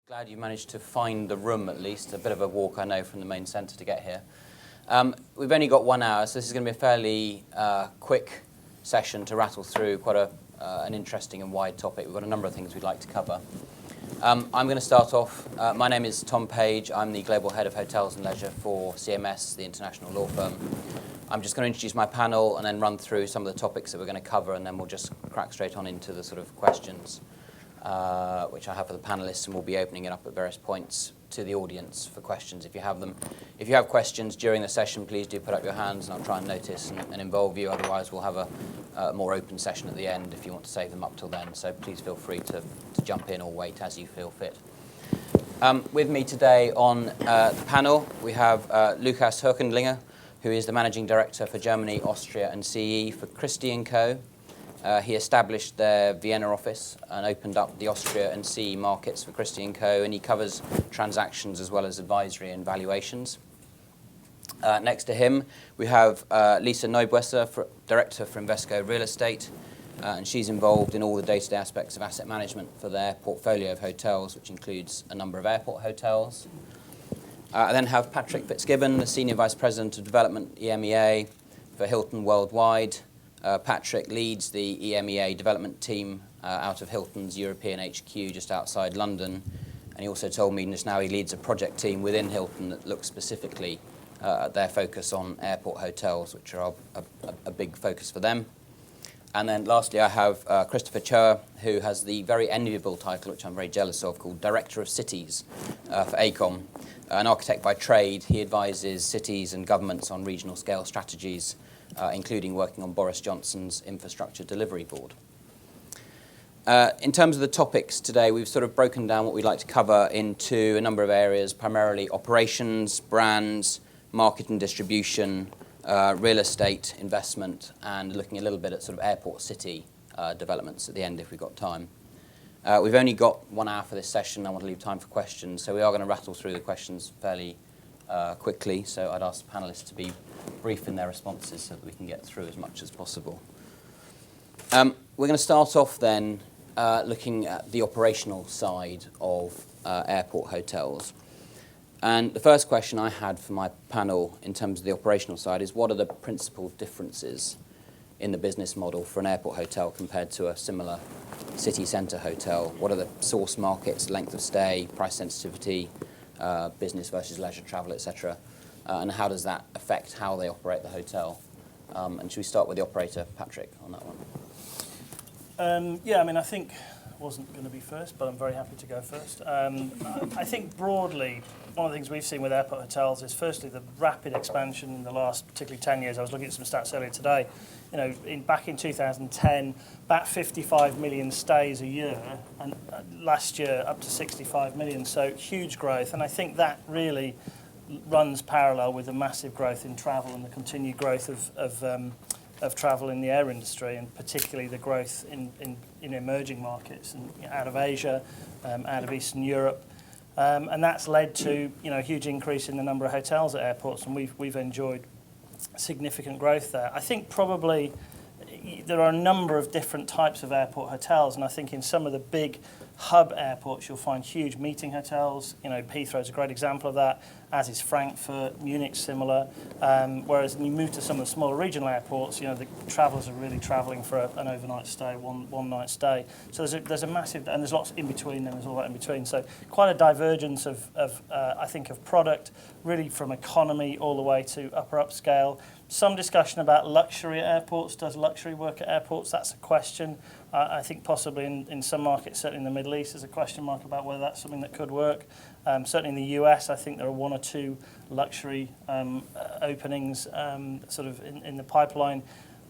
Glad you managed to find the room at least. A bit of a walk, I know, from the main centre to get here. We've only got 1 hour, so this is going to be a fairly quick session to rattle through quite an interesting and wide topic. We've got a number of things we'd like to cover. I'm going to start off. My name is Tom Page. I'm the Global Head of Hotels and Leisure for CMS, the international law firm. I'm just going to introduce my panel and then run through some of the topics that we're going to cover, and then we'll just crack straight on into the sort of questions which I have for the panelists, and we'll be opening it up at various points to the audience for questions if you have them. If you have questions during the session, please do put up your hands and I'll try and notice and involve you. Otherwise, we'll have a more open session at the end if you want to save them up till then. So please feel free to jump in or wait as you feel fit. With me today on the panel, we have Lukas Herkendlinger, who is the Managing Director for Germany, Austria and CE for Christie & Co. He established their Vienna office and opened up the Austria and CE markets for Christie & Co. And he covers transactions as well as advisory and valuations. Next to him, we have Lisa Neubwesser, Director for Invesco Real Estate. And she's involved in all the day-to-day aspects of asset management for their portfolio of hotels, which includes a number of airport hotels. I then have Patrick Fitzgibbon, the Senior Vice President of Development, EMEA, for Hilton Worldwide. Patrick leads the EMEA development team out of Hilton's European HQ just outside London. And he also told me just now he leads a project team within Hilton that looks specifically at their focus on airport hotels, which are a big focus for them. And then lastly, I have Christopher Choa, who has the very enviable title, which I'm very jealous of, called Director of Cities for AECOM. An architect by trade, he advises cities and governments on regional scale strategies, including working on Boris Johnson's Infrastructure Delivery Board. In terms of the topics today, we've sort of broken down what we'd like to cover into a number of areas, primarily operations, brands, market and distribution, real estate investment, and looking a little bit at sort of airport city developments at the end if we've got time. We've only got 1 hour for this session. I want to leave time for questions, so we are going to rattle through the questions fairly quickly. So I'd ask the panelists to be brief in their responses so that we can get through as much as possible. We're going to start off then looking at the operational side of airport hotels. And the first question I had for my panel in terms of the operational side is, what are the principal differences in the business model for an airport hotel compared to a similar city centre hotel? What are the source markets, length of stay, price sensitivity, business versus leisure travel, etc.? And how does that affect how they operate the hotel? And should we start with the operator, Patrick, on that one? Yeah, I mean, I think I wasn't going to be first, but I'm very happy to go first. I think broadly, one of the things we've seen with airport hotels is firstly the rapid expansion in the last particularly 10 years. I was looking at some stats earlier today. You know, back in 2010, about 55 million stays a year, and last year up to 65 million. So huge growth, and I think that really runs parallel with the massive growth in travel and the continued growth of travel in the air industry, and particularly the growth in emerging markets and out of Asia, out of Eastern Europe. And that's led to a huge increase in the number of hotels at airports, and we've enjoyed significant growth there. I think probably there are a number of different types of airport hotels, and I think in some of the big hub airports you'll find huge meeting hotels. Heathrow is a great example of that, as is Frankfurt, Munich similar. Whereas when you move to some of the smaller regional airports, the travellers are really travelling for an overnight stay, one night stay. So there's a massive, and there's lots in between, and there's all that in between. So quite a divergence I think of product, really from economy all the way to upper upscale. Some discussion about luxury at airports. Does luxury work at airports? That's a question. I think possibly in some markets, certainly in the Middle East, there's a question mark about whether that's something that could work. Certainly in the US, I think there are 1 or 2 luxury openings sort of in the pipeline.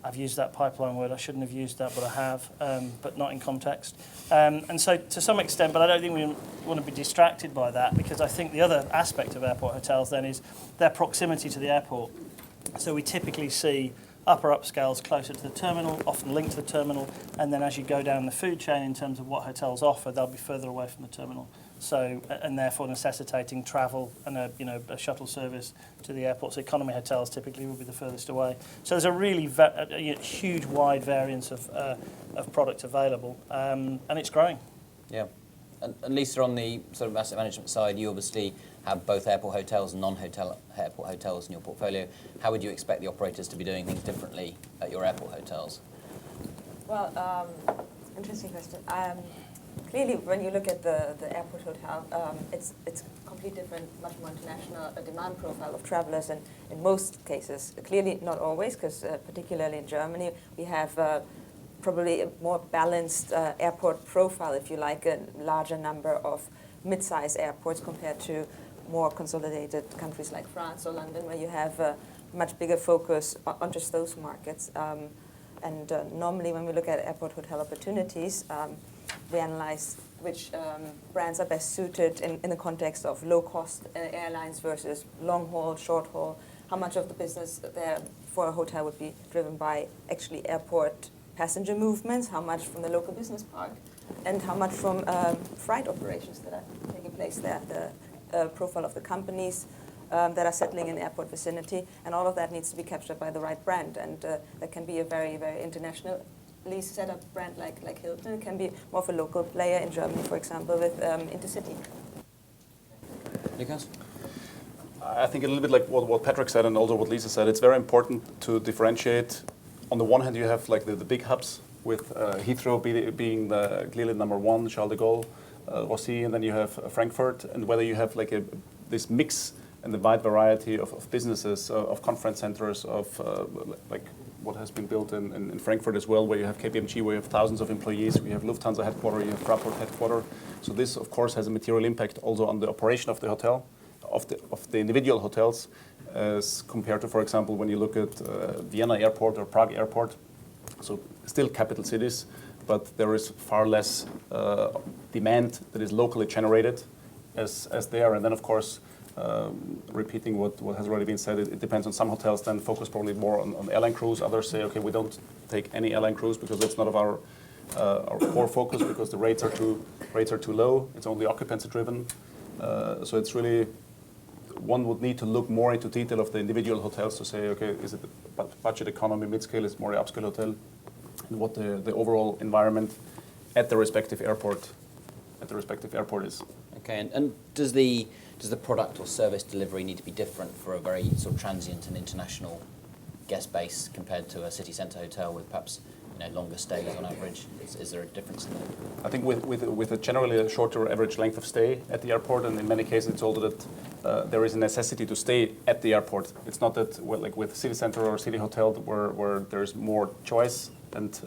I've used that pipeline word. I shouldn't have used that, but I have, but not in context. And so to some extent, but I don't think we want to be distracted by that, because I think the other aspect of airport hotels then is their proximity to the airport. So we typically see upper upscales closer to the terminal, often linked to the terminal, and then as you go down the food chain in terms of what hotels offer, they'll be further away from the terminal. So, and therefore necessitating travel and a shuttle service to the airports. Economy hotels typically will be the furthest away. So there's a really huge, wide variance of product available, and it's growing. Yeah. And Lisa, on the sort of asset management side, you obviously have both airport hotels and non-hotel airport hotels in your portfolio. How would you expect the operators to be doing things differently at your airport hotels? Well, interesting question. Clearly, when you look at the airport hotel, it's completely different, much more international demand profile of travelers, and in most cases, clearly not always, because particularly in Germany, we have probably a more balanced airport profile, if you like, a larger number of mid-size airports compared to more consolidated countries like France or London, where you have a much bigger focus on just those markets. And normally when we look at airport hotel opportunities, we analyze which brands are best suited in the context of low-cost airlines versus long-haul, short-haul, how much of the business there for a hotel would be driven by actually airport passenger movements, how much from the local business park, and how much from freight operations that are taking place there, the profile of the companies that are settling in the airport vicinity, and all of that needs to be captured by the right brand, and that can be a very, very internationally set up brand like Hilton. It can be more of a local player in Germany, for example, with Intercity. Lucas? I think a little bit like what Patrick said and also what Lisa said, it's very important to differentiate. On the one hand, you have like the big hubs with Heathrow being the clearly number one, Charles de Gaulle, Roissy, and then you have Frankfurt, and whether you have like this mix and the wide variety of businesses, of conference centers, of like what has been built in Frankfurt as well, where you have KPMG, where you have thousands of employees, we have Lufthansa headquarters, you have Fraport headquarters. So this, of course, has a material impact also on the operation of the hotel, of the individual hotels, as compared to, for example, when you look at Vienna Airport or Prague Airport. So still capital cities, but there is far less demand that is locally generated as there. And then, of course, repeating what has already been said, it depends on some hotels then focus probably more on airline crews. Others say, okay, we don't take any airline crews because that's not of our core focus, because the rates are too low. It's only occupancy driven. So it's really, one would need to look more into detail of the individual hotels to say, okay, is it a budget economy, mid-scale, is it more an upscale hotel, and what the overall environment at the respective airport is. Okay, and does the product or service delivery need to be different for a very sort of transient and international guest base compared to a city centre hotel with perhaps longer stays on average? Is there a difference in that? I think with a generally a shorter average length of stay at the airport, and in many cases it's also that there is a necessity to stay at the airport. It's not that like with city center or city hotel where there's more choice and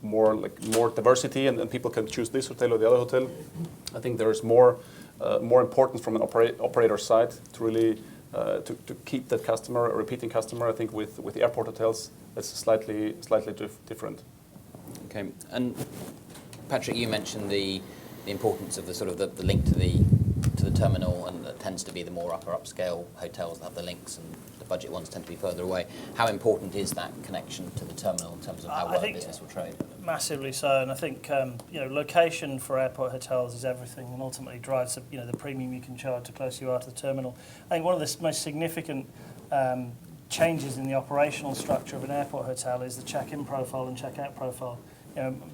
more diversity, and people can choose this hotel or the other hotel. I think there is more importance from an operator side to really to keep that customer, a repeating customer. I think with the airport hotels, it's slightly different. Okay, and Patrick, you mentioned the importance of the sort of the link to the terminal, and that tends to be the more upscale hotels that have the links, and the budget ones tend to be further away. How important is that connection to the terminal in terms of how well the business will trade? Massively so, and I think location for airport hotels is everything, and ultimately drives the premium you can charge the closer you are to the terminal. I think one of the most significant changes in the operational structure of an airport hotel is the check-in profile and check-out profile.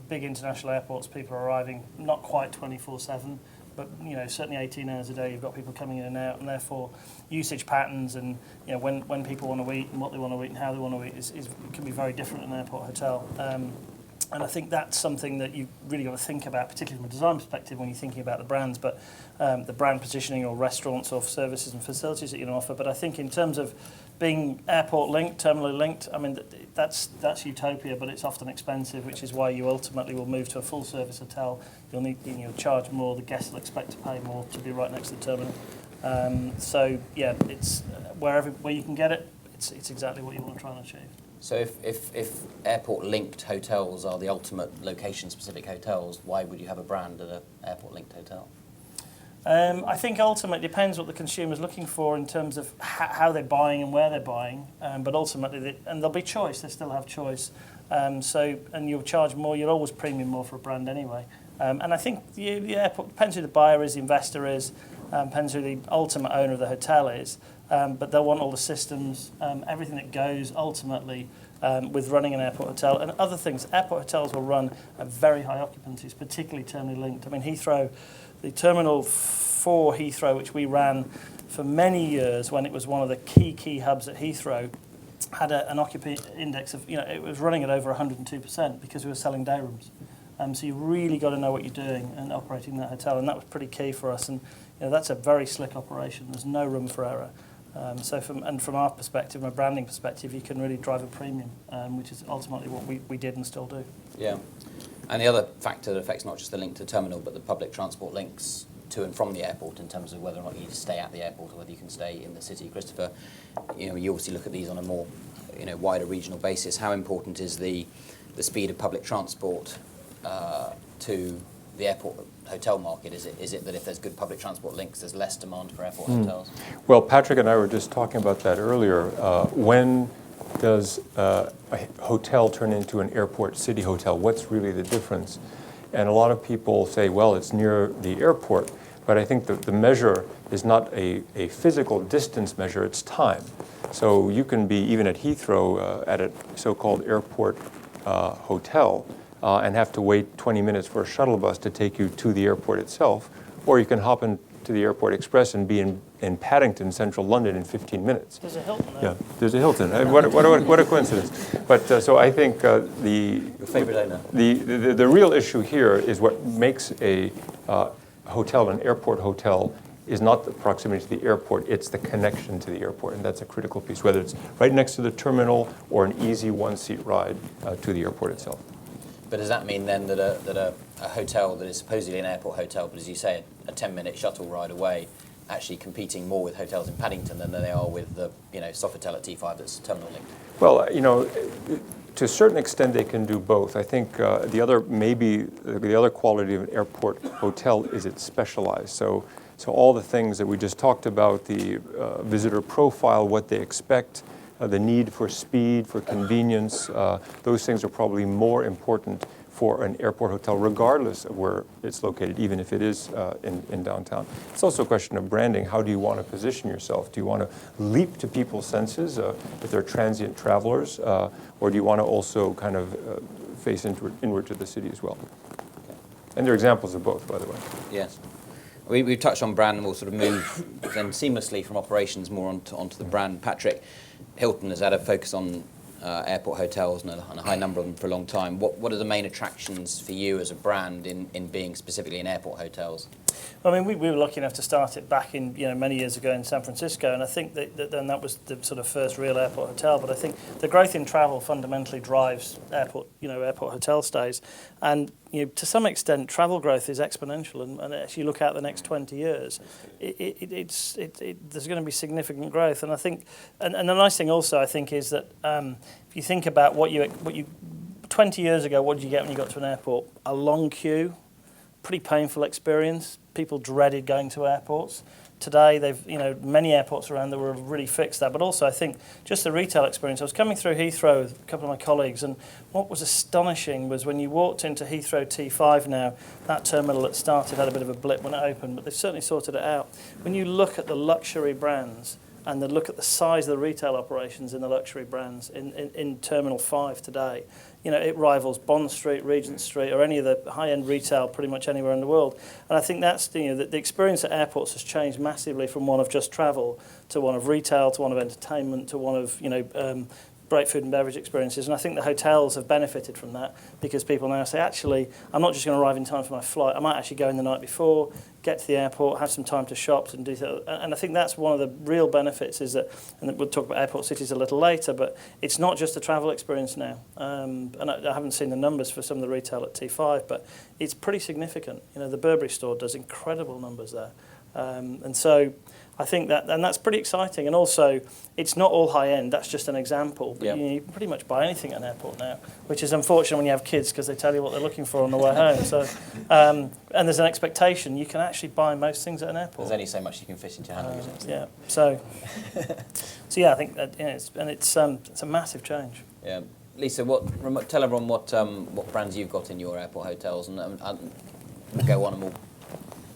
Big international airports, people are arriving not quite 24/7, but certainly 18 hours a day. You've got people coming in and out, and therefore usage patterns and when people want to eat and what they want to eat and how they want to eat can be very different in an airport hotel. And I think that's something that you really got to think about, particularly from a design perspective when you're thinking about the brands, but the brand positioning or restaurants or services and facilities that you're going to offer. But I think in terms of being airport linked, terminal linked, I mean, that's utopia, but it's often expensive, which is why you ultimately will move to a full service hotel. You'll charge more, the guests will expect to pay more to be right next to the terminal. So yeah, it's where you can get it, it's exactly what you want to try and achieve. So if airport-linked hotels are the ultimate location-specific hotels, why would you have a brand at an airport-linked hotel? I think ultimately it depends what the consumer's looking for in terms of how they're buying and where they're buying. But ultimately, and there'll be choice. They still have choice. And you'll charge more. You'll always premium more for a brand anyway. And I think the airport depends who the buyer is, the investor is, depends who the ultimate owner of the hotel is. But they'll want all the systems, everything that goes ultimately with running an airport hotel and other things. Airport hotels will run at very high occupancies, particularly terminally linked. I mean, Heathrow, the Terminal 4 Heathrow, which we ran for many years when it was one of the key hubs at Heathrow, had an occupancy index of, it was running at over 102% because we were selling day rooms. So you really got to know what you're doing and operating that hotel, and that was pretty key for us. And that's a very slick operation. There's no room for error. So from our perspective, from a branding perspective, you can really drive a premium, which is ultimately what we did and still do. Yeah. And the other factor that affects not just the link to the terminal, but the public transport links to and from the airport in terms of whether or not you need to stay at the airport or whether you can stay in the city. Christopher, you obviously look at these on a more wider regional basis. How important is the speed of public transport to the airport hotel market? Is it that if there's good public transport links, there's less demand for airport hotels? Well, Patrick and I were just talking about that earlier. When does a hotel turn into an airport city hotel? What's really the difference? And a lot of people say, well, it's near the airport. But I think the measure is not a physical distance measure, it's time. So you can be even at Heathrow at a so-called airport hotel and have to wait 20 minutes for a shuttle bus to take you to the airport itself, or you can hop into the Airport Express and be in Paddington, central London, in 15 minutes. There's a Hilton there. Yeah, there's a Hilton. What a coincidence. But so I think Your favourite owner? the real issue here is what makes a hotel, an airport hotel, is not the proximity to the airport, it's the connection to the airport, and that's a critical piece, whether it's right next to the terminal or an easy one-seat ride to the airport itself. But does that mean then that a hotel that is supposedly an airport hotel, but as you say, a 10-minute shuttle ride away, actually competing more with hotels in Paddington than they are with the Sofitel at T5 that's terminal linked? Well, to a certain extent they can do both. I think the other quality of an airport hotel is it's specialized. So all the things that we just talked about, the visitor profile, what they expect, the need for speed, for convenience, those things are probably more important for an airport hotel, regardless of where it's located, even if it is in downtown. It's also a question of branding. How do you want to position yourself? Do you want to leap to people's senses if they're transient travelers, or do you want to also kind of face inward to the city as well? Okay. And there are examples of both, by the way. Yes. We've touched on brand, and we'll sort of move then seamlessly from operations more onto the brand. Patrick, Hilton has had a focus on airport hotels and a high number of them for a long time. What are the main attractions for you as a brand in being specifically in airport hotels? I mean, we were lucky enough to start it back in many years ago in San Francisco, and I think that was the sort of first real airport hotel. But I think the growth in travel fundamentally drives airport hotel stays, and to some extent travel growth is exponential. And as you look out the next 20 years, there's going to be significant growth. And I think, and the nice thing also I think is that if you think about what you 20 years ago, what did you get when you got to an airport? A long queue. Pretty painful experience. People dreaded going to airports. Today, many airports around there will really fix that. But also, I think just the retail experience. I was coming through Heathrow with a couple of my colleagues, and what was astonishing was when you walked into Heathrow T5 now, that terminal that started had a bit of a blip when it opened, but they've certainly sorted it out. When you look at the luxury brands and then look at the size of the retail operations in the luxury brands in Terminal 5 today, it rivals Bond Street, Regent Street, or any of the high-end retail pretty much anywhere in the world. And I think that's the experience at airports has changed massively from one of just travel to one of retail, to one of entertainment, to one of great food and beverage experiences. And I think the hotels have benefited from that because people now say, actually, I'm not just going to arrive in time for my flight. I might actually go in the night before, get to the airport, have some time to shop and do that. And I think that's one of the real benefits is that, and we'll talk about airport cities a little later, but it's not just a travel experience now. And I haven't seen the numbers for some of the retail at T5, but it's pretty significant. The Burberry store does incredible numbers there. And so I think that's pretty exciting. And also, it's not all high-end. That's just an example. But you can pretty much buy anything at an airport now, which is unfortunate when you have kids because they tell you what they're looking for on the way home. So, and there's an expectation. You can actually buy most things at an airport. There's only so much you can fit into your hand. Yeah. So yeah, I think that it's a massive change. Yeah. Lisa, tell everyone what brands you've got in your airport hotels, and we'll go on and we'll.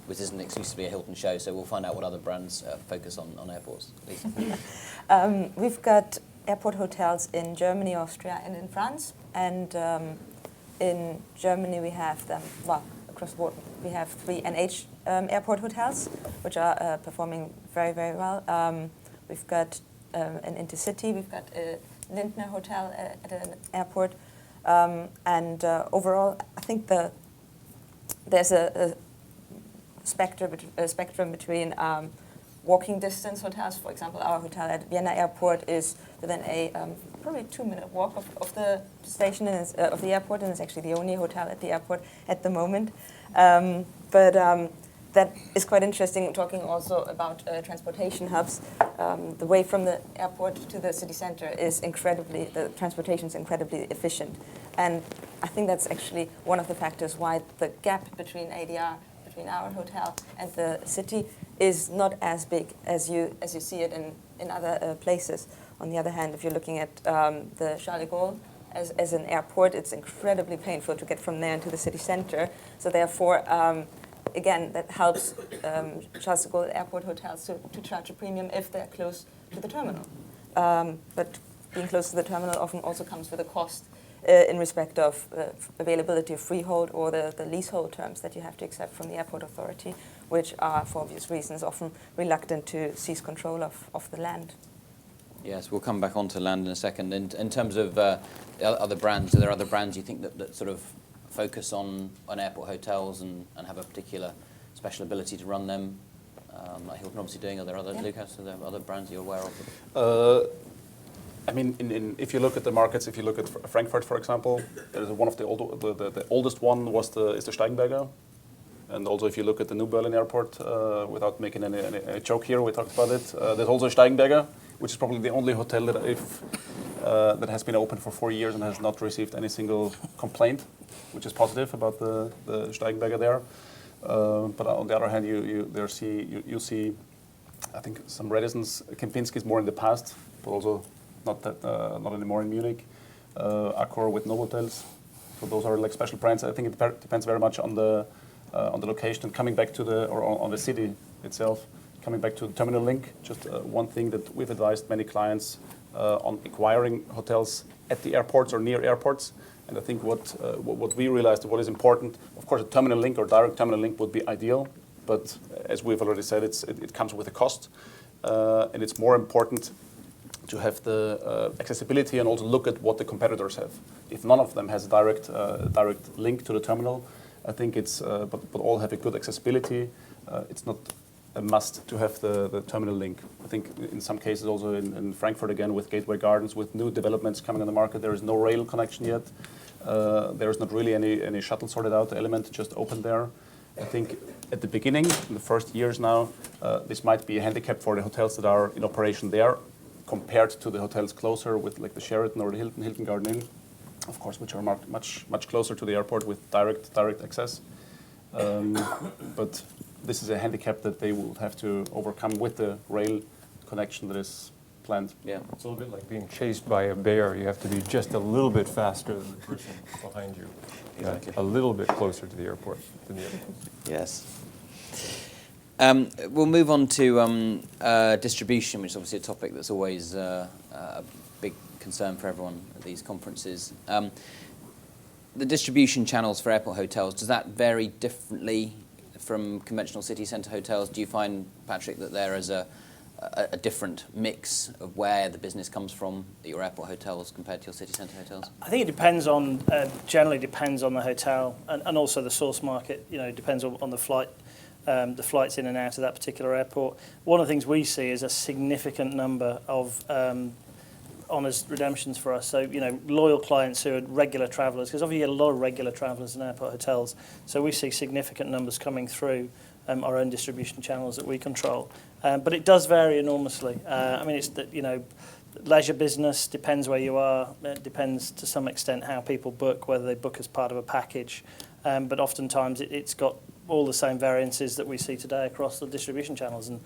Which isn't exclusively a Hilton show, so we'll find out what other brands focus on airports. Lisa. We've got airport hotels in Germany, Austria, and in France. And in Germany, we have them, well, across the board, we have 3 NH airport hotels, which are performing very, very well. We've got an Intercity, we've got a Lindner hotel at an airport. And overall, I think there's a spectrum between walking distance hotels. For example, our hotel at Vienna Airport is within a probably 2-minute walk of the station and of the airport, and it's actually the only hotel at the airport at the moment. But that is quite interesting, talking also about transportation hubs. The way from the airport to the city center is the transportation is incredibly efficient. And I think that's actually one of the factors why the gap between ADR, between our hotel and the city, is not as big as you see it in other places. On the other hand, if you're looking at the Charles de Gaulle as an airport, it's incredibly painful to get from there into the city center. So therefore, again, that helps Charles de Gaulle airport hotels to charge a premium if they're close to the terminal. But being close to the terminal often also comes with a cost in respect of availability of freehold or the leasehold terms that you have to accept from the airport authority, which are, for obvious reasons, often reluctant to seize control of the land. Yes, we'll come back onto land in a second. In terms of other brands, are there other brands you think that sort of focus on airport hotels and have a particular special ability to run them? Like Hilton obviously doing. Are there other, Lucas, are there other brands you're aware of? I mean, if you look at the markets, if you look at Frankfurt, for example, there's one of the oldest one is the Steigenberger. And also, if you look at the new Berlin airport, without making any joke here, we talked about it. There's also Steigenberger, which is probably the only hotel that has been open for 4 years and has not received any single complaint, which is positive about the Steigenberger there. But on the other hand, you see, I think, some reticence. Kempinski is more in the past, but also not anymore in Munich. Accor with Novotels. So those are like special brands. I think it depends very much on the location. And coming back to on the city itself, coming back to the terminal link, just one thing that we've advised many clients on acquiring hotels at the airports or near airports. And I think what we realized, what is important, of course, a terminal link or direct terminal link would be ideal. But as we've already said, it comes with a cost. And it's more important to have the accessibility and also look at what the competitors have. If none of them has a direct link to the terminal, I think but all have a good accessibility. It's not a must to have the terminal link. I think in some cases also in Frankfurt again with Gateway Gardens, with new developments coming on the market, there is no rail connection yet. There is not really any shuttle sorted out element just open there. I think at the beginning, in the first years now, this might be a handicap for the hotels that are in operation there, compared to the hotels closer with like the Sheraton or the Hilton Garden Inn, of course, which are much closer to the airport with direct access. But this is a handicap that they will have to overcome with the rail connection that is planned. Yeah, It's a little bit like being chased by a bear. You have to be just a little bit faster than the person behind you. Exactly. A little bit closer to the airport than the airport. yes. We'll move on to distribution, which is obviously a topic that's always a big concern for everyone at these conferences. The distribution channels for airport hotels, does that vary differently from conventional city centre hotels? Do you find, Patrick, that there is a different mix of where the business comes from at your airport hotels compared to your city centre hotels? I think it depends on, generally depends on the hotel and also the source market. You know, it depends on the flight. The flights in and out of that particular airport. One of the things we see is a significant number of honours redemptions for us. So, you know, loyal clients who are regular travellers, because obviously you get a lot of regular travellers in airport hotels. So we see significant numbers coming through our own distribution channels that we control. But it does vary enormously. I mean, it's that, you know, leisure business depends where you are. It depends to some extent how people book, whether they book as part of a package. But oftentimes it's got all the same variances that we see today across the distribution channels. And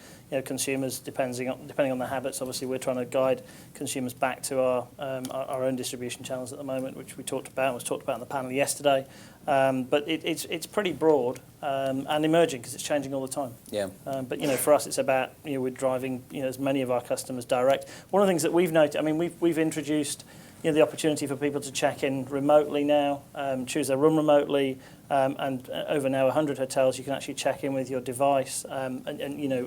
consumers, depending on their habits, obviously we're trying to guide consumers back to our own distribution channels at the moment, which we talked about. It was talked about in the panel yesterday. But it's pretty broad and emerging because it's changing all the time. Yeah. But for us, it's about we're driving as many of our customers direct. One of the things that we've noted, I mean, we've introduced the opportunity for people to check in remotely now, choose their room remotely, and over now 100 hotels you can actually check in with your device and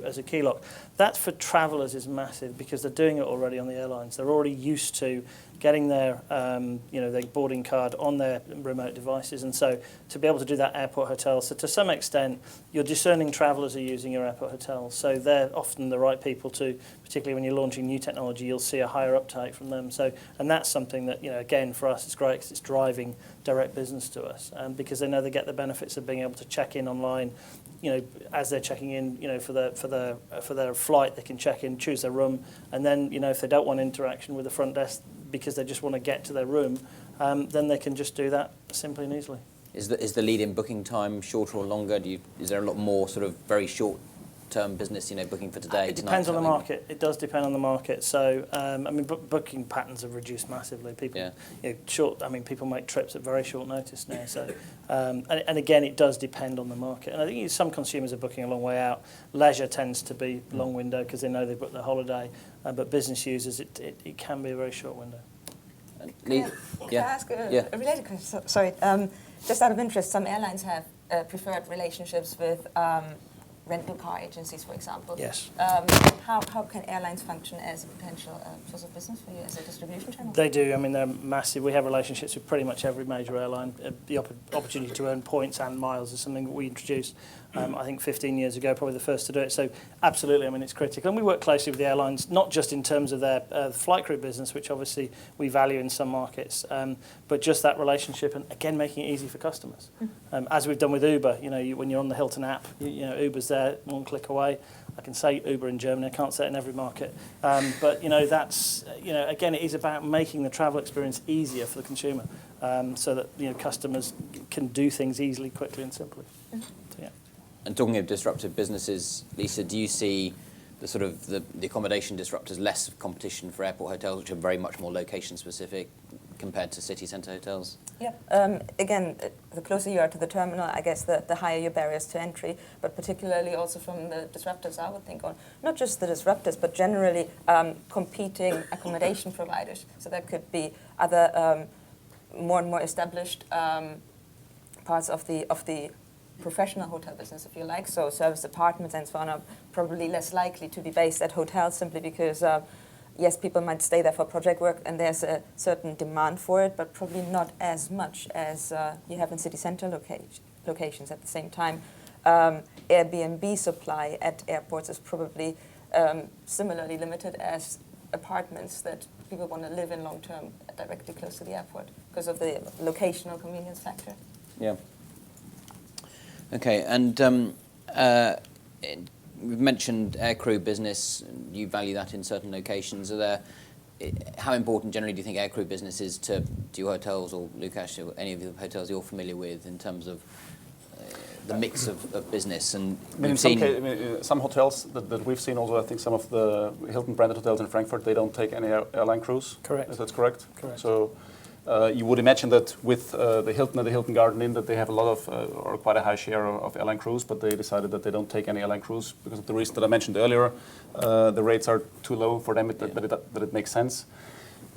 as a key lock. That for travellers is massive because they're doing it already on the airlines. They're already used to getting their their boarding card on their remote devices, and so to be able to do that airport hotels. So to some extent, your discerning travellers are using your airport hotels, so they're often the right people to, particularly when you're launching new technology, you'll see a higher uptake from them. So, and that's something that again for us it's great because it's driving direct business to us, because they know they get the benefits of being able to check in online. As they're checking in, for their flight, they can check in, choose their room, and then if they don't want interaction with the front desk because they just want to get to their room, then they can just do that simply and easily. Is the lead-in booking time shorter or longer? Is there a lot more sort of very short-term business, booking for today? It depends on the market. It does depend on the market. So, booking patterns have reduced massively. People, people make trips at very short notice now. So, and again, it does depend on the market. And I think some consumers are booking a long way out. Leisure tends to be long window because they know they've booked their holiday. But business users, it can be a very short window. Can I ask a related question? Sorry. Just out of interest, some airlines have preferred relationships with rental car agencies, for example. Yes. How can airlines function as a potential source of business for you as a distribution channel? They do. I mean, they're massive. We have relationships with pretty much every major airline. The opportunity to earn points and miles is something that we introduced, I think, 15 years ago, probably the first to do it. So absolutely, I mean, it's critical. And we work closely with the airlines, not just in terms of their flight crew business, which obviously we value in some markets, but just that relationship and, again, making it easy for customers. As we've done with Uber, when you're on the Hilton app, Uber's there, one click away. I can say Uber in Germany, I can't say it in every market. But, that's, again, it is about making the travel experience easier for the consumer so that, customers can do things easily, quickly and simply. So, yeah. And talking of disruptive businesses, Lisa, do you see the sort of the accommodation disruptors less competition for airport hotels, which are very much more location specific compared to city centre hotels? Yeah. Again, the closer you are to the terminal, I guess the higher your barriers to entry, but particularly also from the disruptors, I would think, on not just the disruptors, but generally competing accommodation providers. So that could be other more and more established parts of the professional hotel business, if you like. So service apartments and so on are probably less likely to be based at hotels simply because yes, people might stay there for project work and there's a certain demand for it, but probably not as much as you have in city centre locations. At the same time, Airbnb supply at airports is probably similarly limited as apartments that people want to live in long term directly close to the airport because of the locational convenience factor. Yeah. Okay, and we've mentioned aircrew business. You value that in certain locations. How important generally do you think aircrew business is to your hotels or Lukasz, or any of the hotels you're familiar with in terms of the mix of business? And some hotels that we've seen also, I think some of the Hilton branded hotels in Frankfurt, they don't take any airline crews. Correct. Is that correct? Correct. So you would imagine that with the Hilton and the Hilton Garden Inn that they have a lot of, or quite a high share of airline crews, but they decided that they don't take any airline crews because of the reason that I mentioned earlier. The rates are too low for them that it makes sense.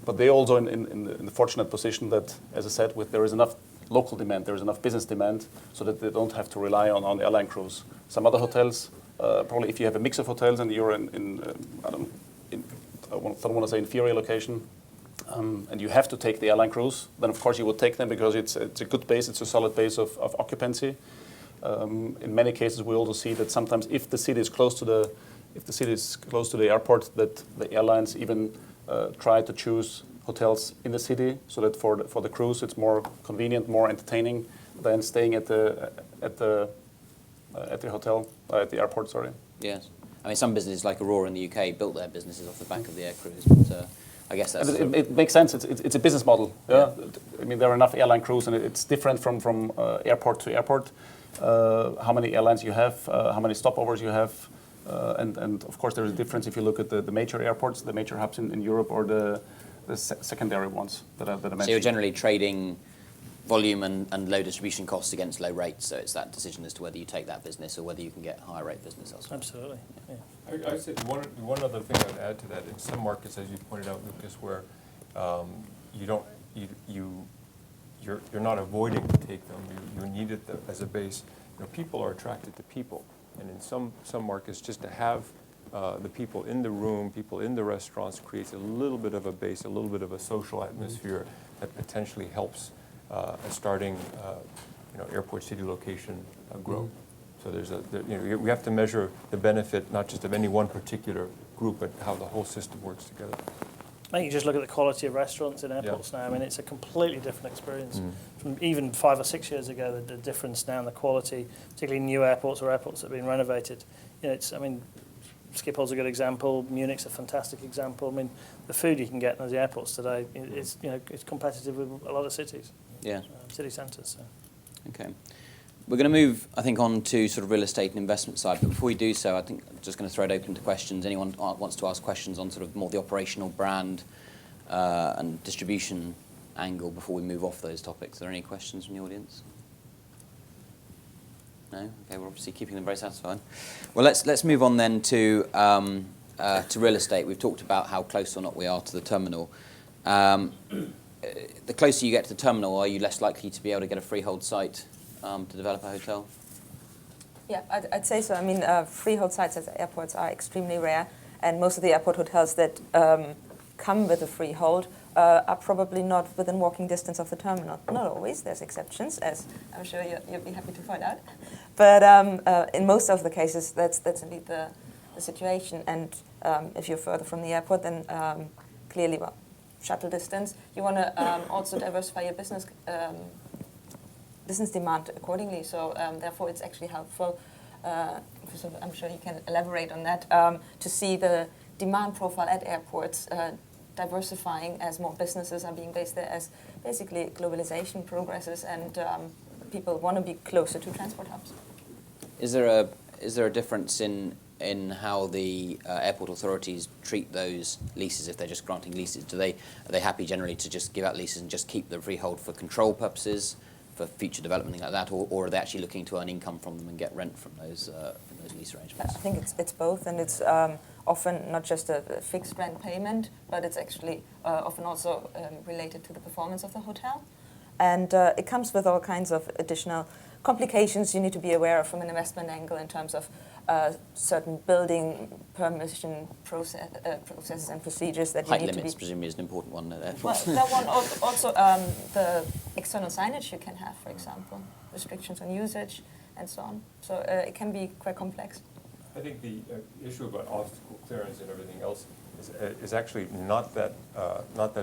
But they also in the fortunate position that, as I said, there is enough local demand, there is enough business demand, so that they don't have to rely on airline crews. Some other hotels, probably if you have a mix of hotels and you're I don't want to say inferior location, and you have to take the airline crews, then of course you would take them because it's a good base, it's a solid base of occupancy. In many cases, we also see that sometimes if the city is close to the airport, that the airlines even try to choose hotels in the city, so that for the crews it's more convenient, more entertaining than staying at the hotel at the airport. Sorry. Yes, I mean some businesses like Aurora in the UK built their businesses off the back of the air crews, but I guess that's it makes sense. It's a business model. Yeah? I mean there are enough airline crews, and it's different from airport to airport. how many airlines you have, how many stopovers you have, and of course there's a difference if you look at the major airports, the major hubs in Europe, or the secondary ones that I mentioned. So you're generally trading volume and low distribution costs against low rates, so it's that decision as to whether you take that business or whether you can get higher rate business elsewhere. Absolutely. Yeah. I would say one other thing I'd add to that, in some markets, as you pointed out, Lucas, where you're not avoiding to take them, you need it as a base. People are attracted to people, and in some markets, just to have the people in the room, people in the restaurants, creates a little bit of a base, a little bit of a social atmosphere that potentially helps a starting airport city location grow. So we have to measure the benefit not just of any one particular group, but how the whole system works together. I think you just look at the quality of restaurants in airports now. I mean, it's a completely different experience from even 5 or 6 years ago. The difference now in the quality, particularly new airports or airports that have been renovated. Schiphol's a good example. Munich's a fantastic example. I mean, the food you can get in the airports today is it's competitive with a lot of cities. Yeah. City centres. So. Okay. We're going to move, I think, on to sort of real estate and investment side. But before we do so, I think I'm just going to throw it open to questions. Anyone wants to ask questions on sort of more the operational brand and distribution angle before we move off those topics? Are there any questions from the audience? No? Okay, we're obviously keeping them very satisfied. Well, let's move on then to real estate. We've talked about how close or not we are to the terminal. The closer you get to the terminal, are you less likely to be able to get a freehold site to develop a hotel? Yeah, I'd say so. I mean, freehold sites at airports are extremely rare, and most of the airport hotels that come with a freehold are probably not within walking distance of the terminal. Not always, there's exceptions, as I'm sure you'll be happy to find out. But in most of the cases, that's indeed the situation. And if you're further from the airport, then clearly, shuttle distance. You want to also diversify your business demand accordingly. So therefore, it's actually helpful. I'm sure you can elaborate on that to see the demand profile at airports diversifying as more businesses are being based there, as basically globalization progresses and people want to be closer to transport hubs. Is there a difference in how the airport authorities treat those leases if they're just granting leases? Are they happy generally to just give out leases and just keep the freehold for control purposes, for future development, things like that, or are they actually looking to earn income from them and get rent from those lease arrangements? I think it's both, and it's often not just a fixed rent payment, but it's actually often also related to the performance of the hotel. And it comes with all kinds of additional complications you need to be aware of from an investment angle in terms of certain building permission processes and procedures that Height you need limits, to be... presumably, is an important one at Well, airports. that one also the external signage you can have, for example, restrictions on usage and so on. So it can be quite complex. I think the issue about obstacle clearance and everything else is actually not that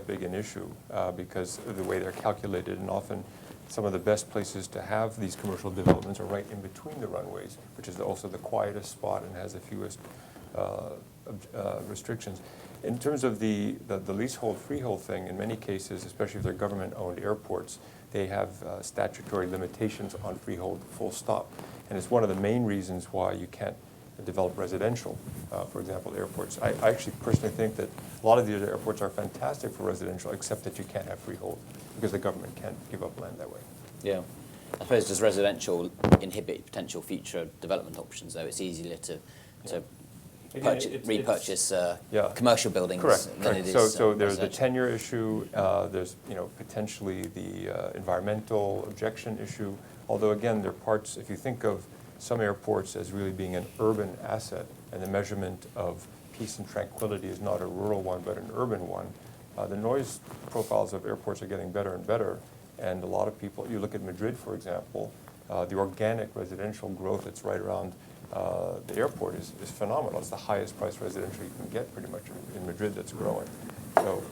big an issue because of the way they're calculated, and often some of the best places to have these commercial developments are right in between the runways, which is also the quietest spot and has the fewest restrictions. In terms of the leasehold freehold thing, in many cases, especially if they're government-owned airports, they have statutory limitations on freehold, full stop. And it's one of the main reasons why you can't develop residential, for example, airports. I actually personally think that a lot of these airports are fantastic for residential, except that you can't have freehold because the government can't give up land that way. Yeah. I suppose does residential inhibit potential future development options, though? It's easier to repurchase commercial buildings than it is So there's the tenure issue, there's potentially the environmental objection issue, although again, there are parts, if you think of some airports as really being an urban asset, and the measurement of peace and tranquility is not a rural one but an urban one. The noise profiles of airports are getting better and better, and a lot of people, you look at Madrid, for example, the organic residential growth that's right around the airport is phenomenal. It's the highest priced residential you can get pretty much in Madrid that's growing. So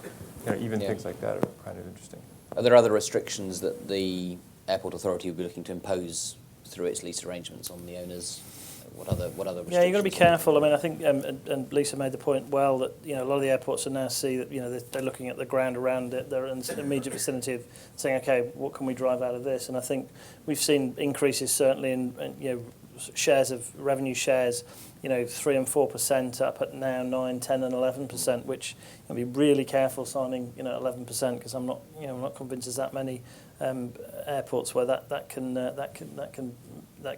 even things like that are kind of interesting. Are there other restrictions that the airport authority would be looking to impose through its lease arrangements on the owners what other restrictions? Yeah, you've got to be careful. I mean, I think, and Lisa made the point well that a lot of the airports are now see that they're looking at the ground around it. They're in the immediate vicinity of saying, okay, what can we drive out of this? And I think we've seen increases certainly in shares of revenue shares, 3 and 4% up at now 9, 10, and 11%. Which you'll be really careful signing 11% because I'm not convinced there's that many airports where that can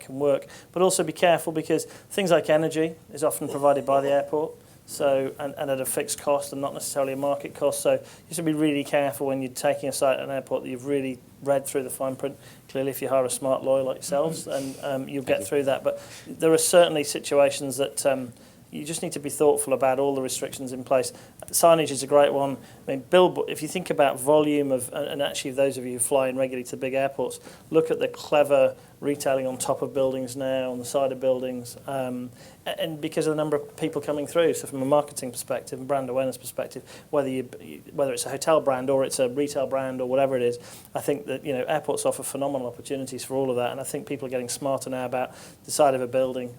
work. But also be careful because things like energy is often provided by the airport, so and at a fixed cost and not necessarily a market cost. So you should be really careful when you're taking a site at an airport that you've really read through the fine print. Clearly, if you hire a smart lawyer like yourselves, then you'll get through that. But there are certainly situations that you just need to be thoughtful about all the restrictions in place. Signage is a great one. I mean, billboard. If you think about volume of, and actually those of you who fly in regularly to the big airports, look at the clever retailing on top of buildings now, on the side of buildings, and because of the number of people coming through. So from a marketing perspective and brand awareness perspective, whether it's a hotel brand or it's a retail brand or whatever it is, I think that airports offer phenomenal opportunities for all of that. And I think people are getting smarter now about the side of a building,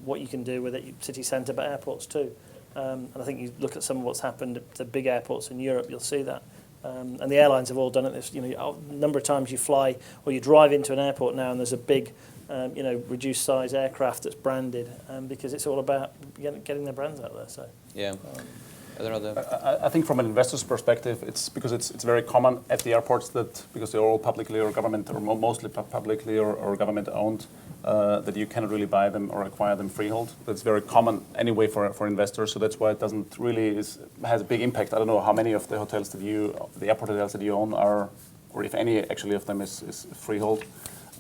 what you can do with it, city centre, but airports too. And I think you look at some of what's happened at the big airports in Europe, you'll see that. And the airlines have all done it. There's, a number of times you fly or you drive into an airport now and there's a big, reduced size aircraft that's branded because it's all about getting their brands out there. So yeah. Are there other? I think from an investor's perspective, it's because it's very common at the airports that because they're all publicly or government or mostly publicly or government owned, that you cannot really buy them or acquire them freehold. That's very common anyway for investors. So that's why it doesn't really has a big impact. I don't know how many of the hotels the airport hotels that you own are, or if any actually of them is freehold.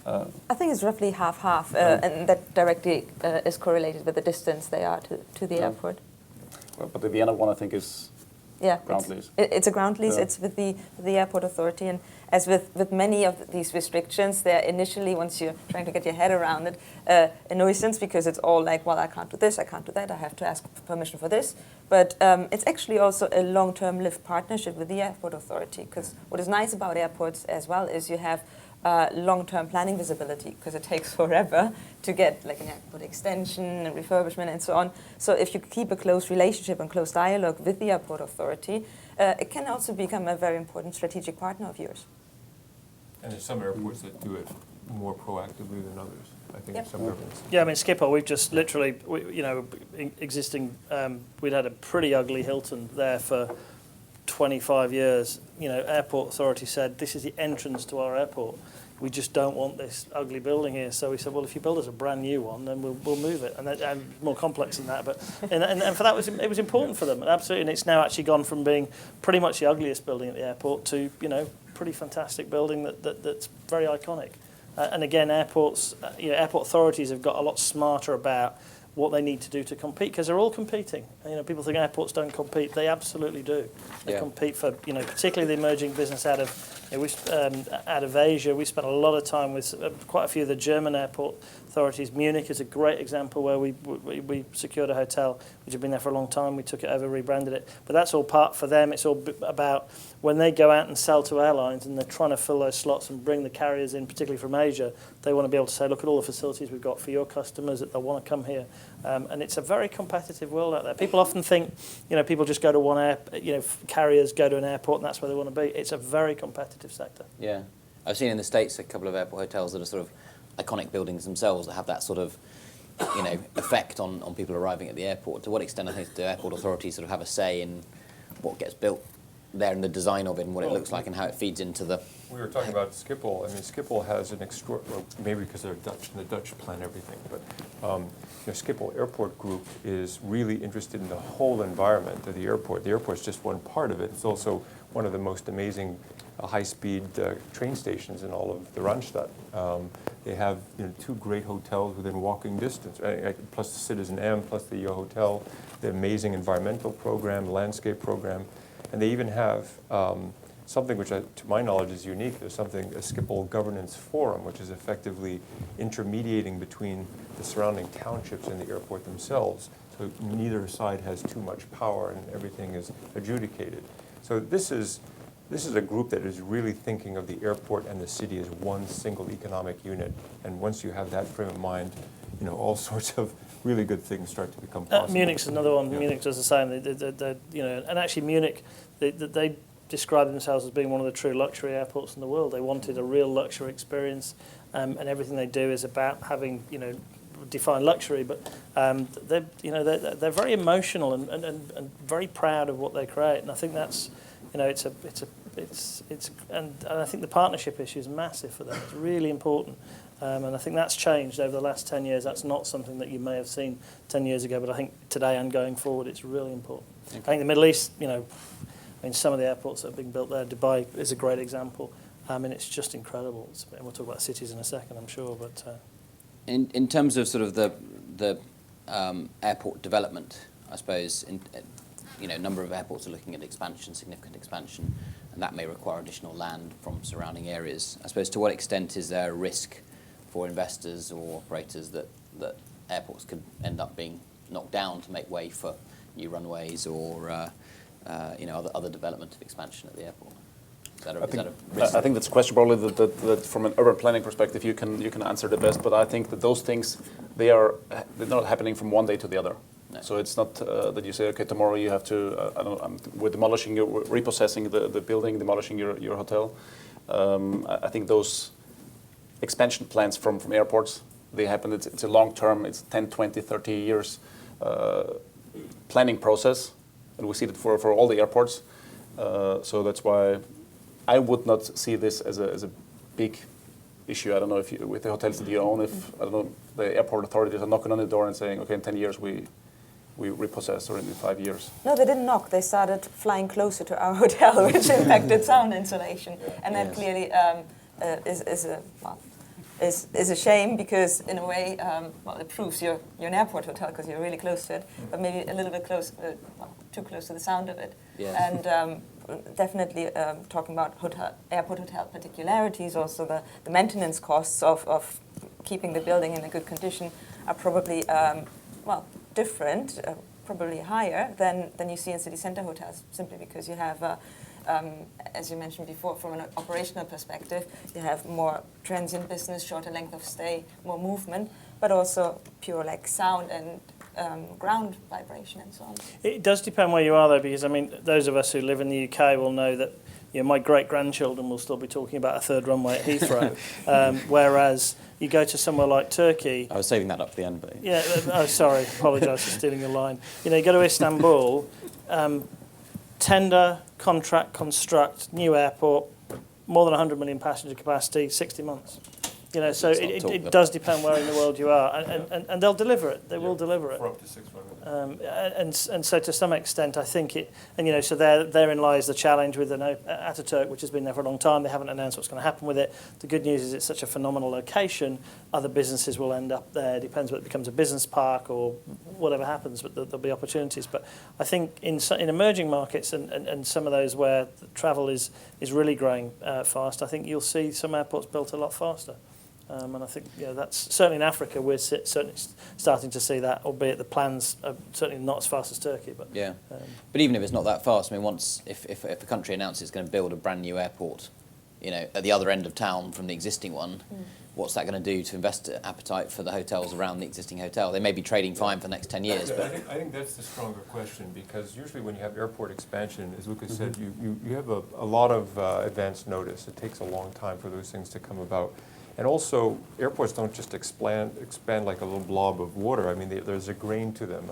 I think it's roughly half-half, and that directly is correlated with the distance they are to the airport. But the Vienna one, I think, is ground lease. It's a ground lease. Yeah. It's with the airport authority. And as with many of these restrictions, they're initially, once you're trying to get your head around it, a nuisance because it's all like, well, I can't do this, I can't do that, I have to ask permission for this. But it's actually also a long-term lived partnership with the airport authority, because what is nice about airports as well is you have long-term planning visibility, because it takes forever to get like an airport extension and refurbishment and so on. So if you keep a close relationship and close dialogue with the airport authority, it can also become a very important strategic partner of yours. And there's some airports that do it more proactively than others. I think some airports. Yeah, I mean, Schiphol, we've just literally, existing, we'd had a pretty ugly Hilton there for 25 years. Airport authority said, this is the entrance to our airport. We just don't want this ugly building here. So we said, well, if you build us a brand new one, then we'll move it. And more complex than that. But and for that, it was important for them. Absolutely. And it's now actually gone from being pretty much the ugliest building at the airport to, pretty fantastic building that's very iconic. And again, airports, airport authorities have got a lot smarter about what they need to do to compete, because they're all competing. People think airports don't compete. They absolutely do. They compete for, particularly the emerging business out of Asia. We spent a lot of time with quite a few of the German airport authorities. Munich is a great example where we secured a hotel which had been there for a long time. We took it over, rebranded it. But that's all part for them. It's all about when they go out and sell to airlines and they're trying to fill those slots and bring the carriers in, particularly from Asia, they want to be able to say, look at all the facilities we've got for your customers, that they'll want to come here. And it's a very competitive world out there. People often think, people just go to one carriers go to an airport and that's where they want to be. It's a very competitive sector. Yeah. I've seen in the States a couple of airport hotels that are sort of iconic buildings themselves that have that sort of, effect on people arriving at the airport. To what extent, I think, do airport authorities sort of have a say in what gets built there and the design of it and what it looks like and how it feeds into the... We were talking about Schiphol. I mean, Schiphol has an maybe because they're Dutch and the Dutch plan everything, but Schiphol Airport Group is really interested in the whole environment of the airport. The airport's just one part of it. It's also one of the most amazing high-speed train stations in all of the Randstad. They have 2 great hotels within walking distance, plus the Citizen M, plus the Hotel, the amazing environmental program, landscape program, and they even have something which, to my knowledge, is unique. There's something, a Schiphol Governance Forum, which is effectively intermediating between the surrounding townships and the airport themselves. So neither side has too much power and everything is adjudicated. So this is a group that is really thinking of the airport and the city as one single economic unit. And once you have that frame of mind, all sorts of really good things start to become possible. Munich's another one. Yeah. Munich does the same. And actually Munich, they describe themselves as being one of the true luxury airports in the world. They wanted a real luxury experience, and everything they do is about having, define luxury. But they're very emotional and very proud of what they create. And I think that's, and I think the partnership issue is massive for them. It's really important. And I think that's changed over the last 10 years. That's not something that you may have seen 10 years ago, but I think today and going forward, it's really important. Okay. I think the Middle East, some of the airports that are being built there, Dubai is a great example. It's just incredible. And we'll talk about cities in a second, I'm sure. But in terms of sort of the airport development, I suppose, a number of airports are looking at expansion, significant expansion, and that may require additional land from surrounding areas. I suppose, to what extent is there a risk for investors or operators that airports could end up being knocked down to make way for new runways or other development of expansion at the airport? Is that a risk? I think that's a question probably that from an urban planning perspective you can answer the best. But I think that those things they're not happening from one day to the other. No. So it's not that you say, okay, tomorrow you have to we're demolishing, repossessing the building, demolishing your hotel. I think those expansion plans from airports, they happen. It's a long term. It's 10, 20, 30 years planning process, and we see that for all the airports. So that's why I would not see this as a big issue. I don't know if with the hotels that you own, if the airport authorities are knocking on the door and saying, okay, in 10 years we repossess, or in 5 years. No, they didn't knock. They started flying closer to our hotel, which impacted sound insulation, and that clearly is a shame, because in a way, it proves you're an airport hotel because you're really close to it, but maybe a little bit close, too close to the sound of it. Yeah. And definitely talking about airport hotel particularities, also the maintenance costs of keeping the building in a good condition are probably different, probably higher than you see in city center hotels, simply because you have, as you mentioned before, from an operational perspective, you have more transient business, shorter length of stay, more movement, but also pure sound and ground vibration and so on. it does depend where you are, though, because those of us who live in the UK will know that my great-grandchildren will still be talking about a third runway at Heathrow, whereas you go to somewhere like Turkey. I was saving that up for the end, but yeah. Sorry, apologise for stealing your line. You go to Istanbul, tender, contract, construct, new airport, more than 100 million passenger capacity, 60 months. So it does depend where in the world you are, and they'll deliver it. They will deliver it. For up to 6 runways. And so to some extent, I think it, so therein lies the challenge with Ataturk, which has been there for a long time. They haven't announced what's going to happen with it. The good news is it's such a phenomenal location. Other businesses will end up there. It depends whether it becomes a business park or whatever happens, but there'll be opportunities. But I think in emerging markets and some of those where travel is really growing fast, I think you'll see some airports built a lot faster. And I think that's certainly in Africa. We're certainly starting to see that, albeit the plans are certainly not as fast as Turkey. But yeah, but even if it's not that fast, once if a country announces it's going to build a brand new airport, at the other end of town from the existing one, what's that going to do to investor appetite for the hotels around the existing hotel? They may be trading fine for the next 10 years, but I think that's the stronger question, because usually when you have airport expansion, as Lucas said, you have a lot of advance notice. It takes a long time for those things to come about. And also, airports don't just expand like a little blob of water. There's a grain to them.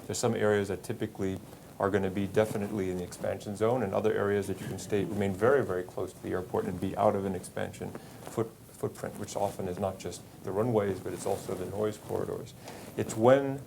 There's some areas that typically are going to be definitely in the expansion zone, and other areas that you can remain very, very close to the airport and be out of an expansion footprint, which often is not just the runways, but it's also the noise corridors. It's when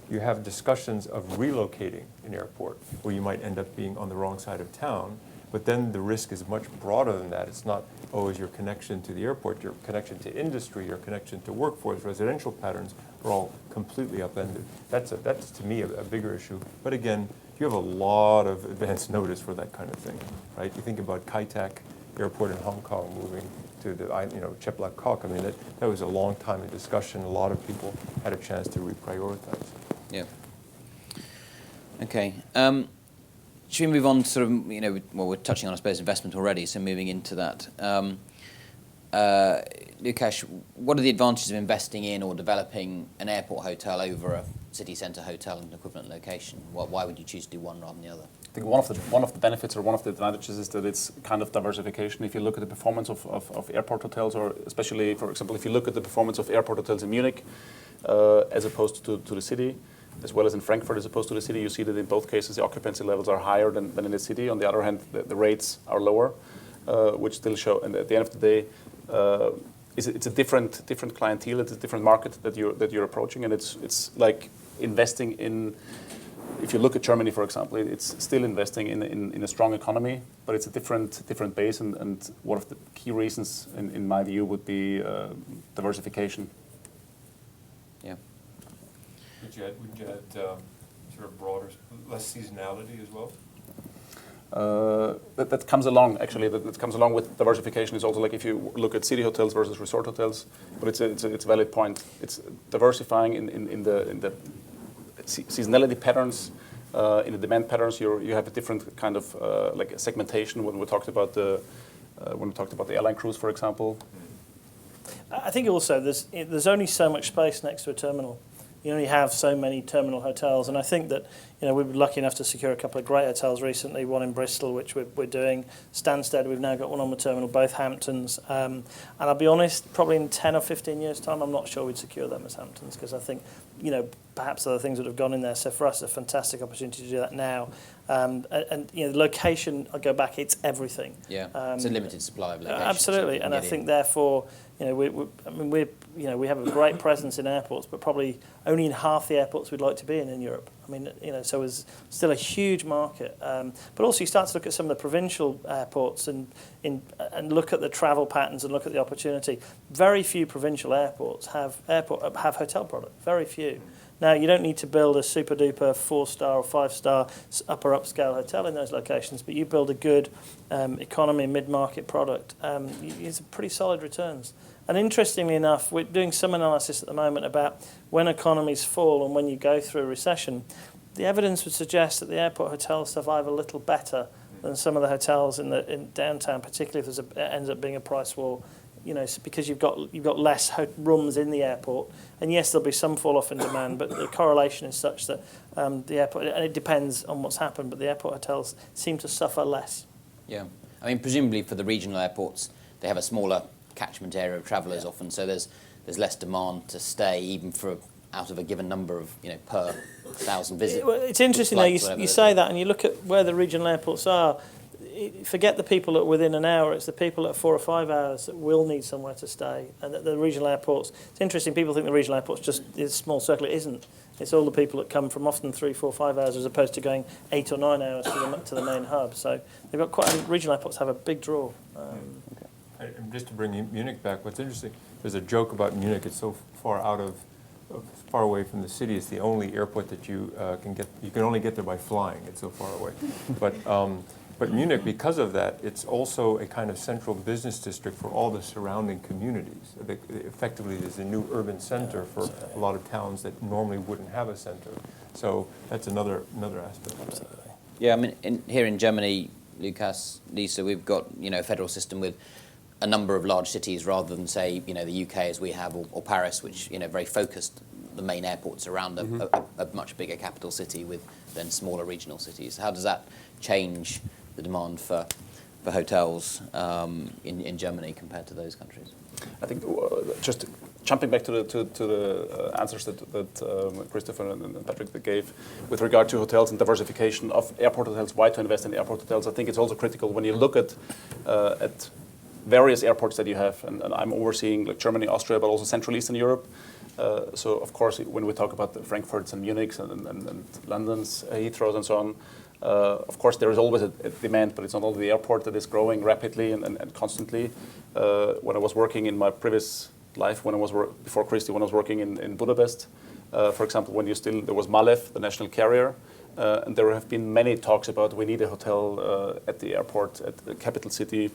you have discussions of relocating an airport where you might end up being on the wrong side of town. But then the risk is much broader than that. It's not always your connection to the airport, your connection to industry, your connection to workforce, residential patterns are all completely upended. That's to me a bigger issue. But again, you have a lot of advance notice for that kind of thing, right? You think about Kai Tak Airport in Hong Kong moving to the Chek Lap Kok. That was a long time of discussion. A lot of people had a chance to reprioritize. Yeah. Okay. Should we move on to sort of, we're touching on, I suppose, investment already, so moving into that. Lukasz, what are the advantages of investing in or developing an airport hotel over a city centre hotel in an equivalent location? Why would you choose to do one rather than the other? I think one of the benefits or one of the advantages is that it's kind of diversification. If you look at the performance of airport hotels, or especially, for example, if you look at the performance of airport hotels in Munich as opposed to the city, as well as in Frankfurt as opposed to the city, you see that in both cases the occupancy levels are higher than in the city. On the other hand, the rates are lower, which still show, and at the end of the day, it's a different clientele, it's a different market that you're approaching, and it's like investing in. If you look at Germany, for example, it's still investing in a strong economy, but it's a different base, and one of the key reasons, in my view, would be diversification. Yeah. Would you add sort of broader, less seasonality as well? That comes along, actually. That comes along with diversification. Is also like if you look at city hotels versus resort hotels, but it's a valid point. It's diversifying in the seasonality patterns, in the demand patterns. You have a different kind of like a segmentation when we talked about the airline crews, for example. I think also there's only so much space next to a terminal. You only have so many terminal hotels, and I think that we were lucky enough to secure a couple of great hotels recently. One in Bristol, which we're doing. Stansted, we've now got one on the terminal. Both Hamptons, and I'll be honest, probably in 10 or 15 years' time, I'm not sure we'd secure them as Hamptons because I think perhaps other things would have gone in there. So for us, a fantastic opportunity to do that now. And the location, I go back, it's everything. Yeah, it's a limited supply of locations. Absolutely, and I think therefore, we have a great presence in airports, but probably only in half the airports we'd like to be in Europe. I mean, so it's still a huge market. But also, you start to look at some of the provincial airports and look at the travel patterns and look at the opportunity. Very few provincial airports have hotel product. Very few. Now, you don't need to build a super-duper 4-star or 5-star upper upscale hotel in those locations, but you build a good economy mid-market product, it's pretty solid returns. And interestingly enough, we're doing some analysis at the moment about when economies fall and when you go through a recession. The evidence would suggest that the airport hotels survive a little better than some of the hotels in downtown, particularly if it ends up being a price war. Because you've got less rooms in the airport, and yes, there'll be some fall off in demand, but the correlation is such that the airport, and it depends on what's happened, but the airport hotels seem to suffer less. Yeah, I mean, presumably for the regional airports, they have a smaller catchment area of travellers often, so there's less demand to stay even for out of a given number of per 1,000 visits. Well, it's interesting though, you say that, and you look at where the regional airports are. Forget the people that are within an hour, it's the people at 4 or 5 hours that will need somewhere to stay. And the regional airports, it's interesting, people think the regional airports just is a small circle. It isn't. It's all the people that come from often 3, 4, 5 hours as opposed to going 8 or 9 hours to the main hub. So they've got regional airports have a big draw. And just to bring Munich back, what's interesting, there's a joke about Munich, it's so far away from the city. It's the only airport that you can only get there by flying. It's so far away. But Munich, because of that, it's also a kind of central business district for all the surrounding communities. Effectively, there's a new urban center for a lot of towns that normally wouldn't have a center. So that's another aspect. Absolutely. Yeah, I mean, here in Germany, Lukas, Lisa, we've got a federal system with a number of large cities rather than say the UK as we have or Paris, which very focused the main airports around a much bigger capital city with then smaller regional cities. How does that change the demand for hotels in Germany compared to those countries? I think just jumping back to the answers that Christopher and Patrick gave with regard to hotels and diversification of airport hotels, why to invest in airport hotels. I think it's also critical when you look at various airports that you have, and I'm overseeing like Germany, Austria, but also Central Eastern Europe. So of course, when we talk about the Frankfurts and Munichs and London's, Heathrows and so on, of course there is always a demand, but it's not only the airport that is growing rapidly and constantly. When I was working in my previous life, before Christie, when I was working in Budapest, for example, there was Malev, the national carrier, and there have been many talks about we need a hotel at the airport, at the capital city,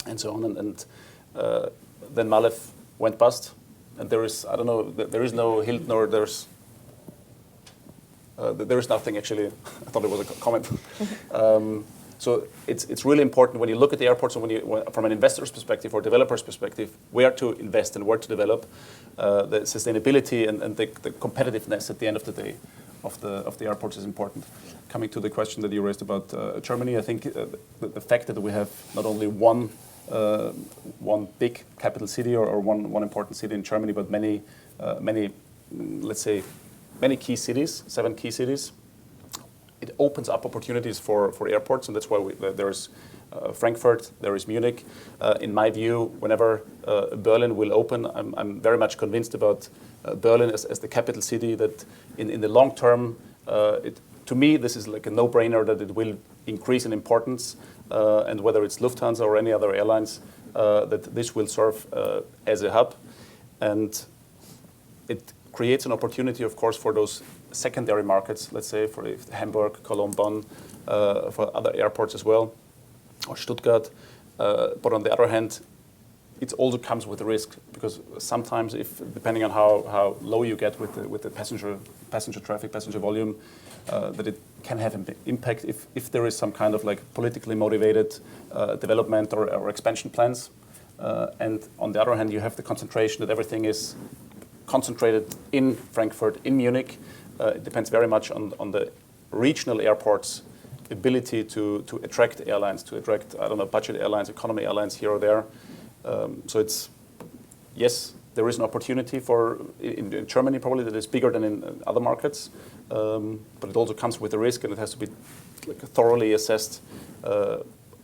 and so on. And then Malev went bust, and there is no Hilton or there is nothing actually. I thought it was a comment. So it's really important when you look at the airports and from an investor's perspective or developer's perspective, where to invest and where to develop, the sustainability and the competitiveness at the end of the day of the airports is important. Coming to the question that you raised about Germany, I think the fact that we have not only one big capital city or one important city in Germany, but many, let's say, many key cities, 7 key cities, it opens up opportunities for airports, and that's why there's Frankfurt, there is Munich. In my view, whenever Berlin will open, I'm very much convinced about Berlin as the capital city, that in the long term, to me, this is like a no-brainer that it will increase in importance, and whether it's Lufthansa or any other airlines, that this will serve as a hub. And it creates an opportunity, of course, for those secondary markets, let's say for Hamburg, Cologne, Bonn, for other airports as well, or Stuttgart. But on the other hand, it also comes with a risk, because sometimes, depending on how low you get with the passenger traffic, passenger volume, that it can have an impact if there is some kind of like politically motivated development or expansion plans. And on the other hand, you have the concentration that everything is concentrated in Frankfurt, in Munich. It depends very much on the regional airports' ability to attract airlines, to attract, I don't know, budget airlines, economy airlines here or there. So it's, yes, there is an opportunity in Germany probably that is bigger than in other markets, but it also comes with a risk, and it has to be like thoroughly assessed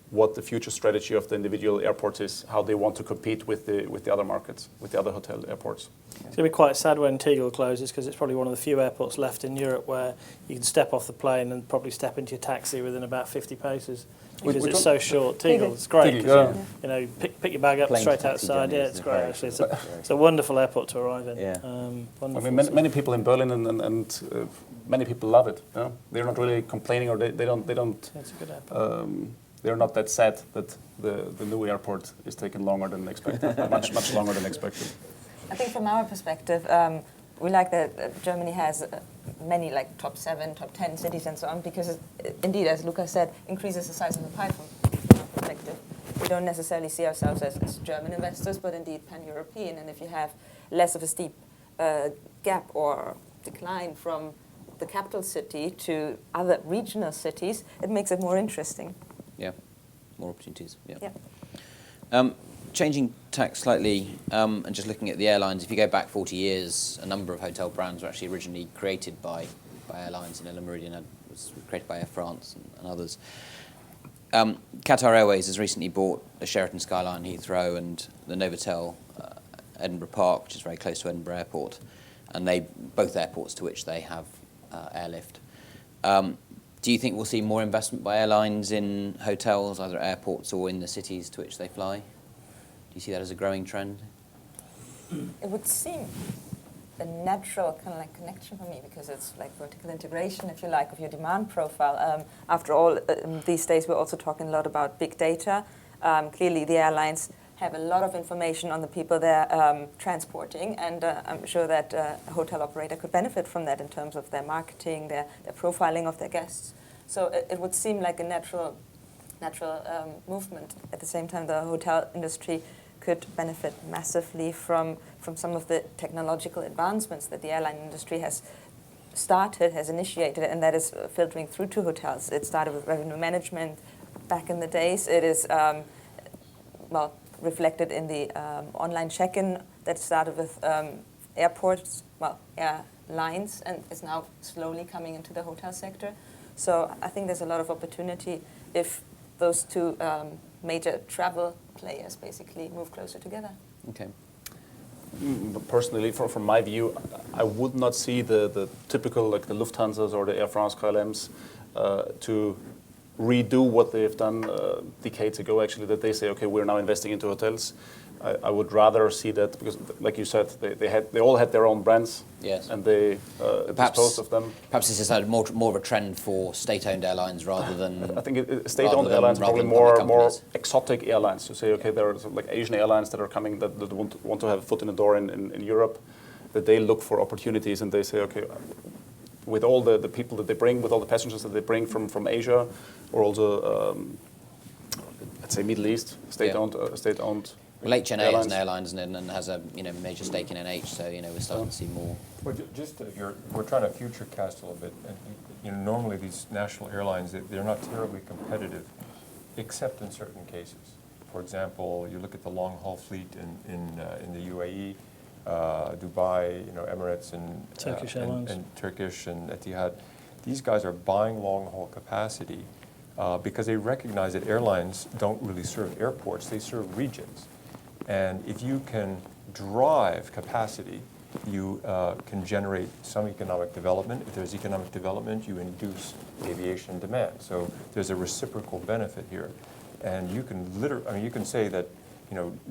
what the future strategy of the individual airports is, how they want to compete with the other markets, with the other hotel airports. It's going to be quite sad when Tegel closes, because it's probably one of the few airports left in Europe where you can step off the plane and probably step into your taxi within about 50 paces, because it's so short. Tegel, it's great. Tegel, you pick your bag up Plane straight taxi outside. Yeah, journeys it's are great great. actually. It's a wonderful airport to arrive in. Yeah. Wonderful. I mean, many people in Berlin and many people love it. You know? They're not really complaining, or they don't. It's a good airport. They're not that sad that the new airport is taking longer than expected, much longer than expected. I think from our perspective, we like that Germany has many like top 7, top 10 cities and so on, because indeed, as Luca said, increases the size of the pie from our perspective. We don't necessarily see ourselves as German investors, but indeed pan-European. And if you have less of a steep gap or decline from the capital city to other regional cities, it makes it more interesting. Yeah, more opportunities. Yeah. Yeah. Changing tack slightly, and just looking at the airlines, if you go back 40 years, a number of hotel brands were actually originally created by airlines. Le Méridien was created by Air France and others. Qatar Airways has recently bought the Sheraton Skyline Heathrow and the Novotel Edinburgh Park, which is very close to Edinburgh Airport, and both airports to which they have airlift. Do you think we'll see more investment by airlines in hotels, either airports or in the cities to which they fly? Do you see that as a growing trend? It would seem a natural kind of like connection for me, because it's like vertical integration, if you like, of your demand profile. After all, these days we're also talking a lot about big data. Clearly the airlines have a lot of information on the people they're transporting, and I'm sure that a hotel operator could benefit from that in terms of their marketing, their profiling of their guests. So it would seem like a natural movement. At the same time, the hotel industry could benefit massively from some of the technological advancements that the airline industry has initiated, and that is filtering through to hotels. It started with revenue management back in the days. It is, reflected in the online check-in that started with airports, airlines, and is now slowly coming into the hotel sector. So I think there's a lot of opportunity if those two major travel players basically move closer together. Okay. Personally, from my view, I would not see the typical, like the Lufthansas or the Air France KLMs to redo what they've done decades ago, actually, that they say, okay, we're now investing into hotels. I would rather see that, because, like you said, they all had their own brands, Yes. and they disposed of them. Perhaps this is more of a trend for state-owned airlines rather than... I think state-owned airlines rather probably than public more companies. exotic airlines. To say, okay, there are some, like Asian airlines that are coming that want to have a foot in the door in Europe, that they look for opportunities and they say, okay, with all the people that they bring, with all the passengers that they bring from Asia, or also, let's say, Middle East, state-owned Well, HNA is airlines. an airline, isn't it, and has a major stake in NH, so we're starting to see more. Well, we're trying to future cast a little bit, and normally these national airlines, they're not terribly competitive, except in certain cases. For example, you look at the long-haul fleet in the UAE, Dubai, Emirates and Turkish Airlines. and Turkish and Etihad. These guys are buying long-haul capacity because they recognize that airlines don't really serve airports; they serve regions. And if you can drive capacity, you can generate some economic development. If there's economic development, you induce aviation demand. So there's a reciprocal benefit here. And you can you can say that,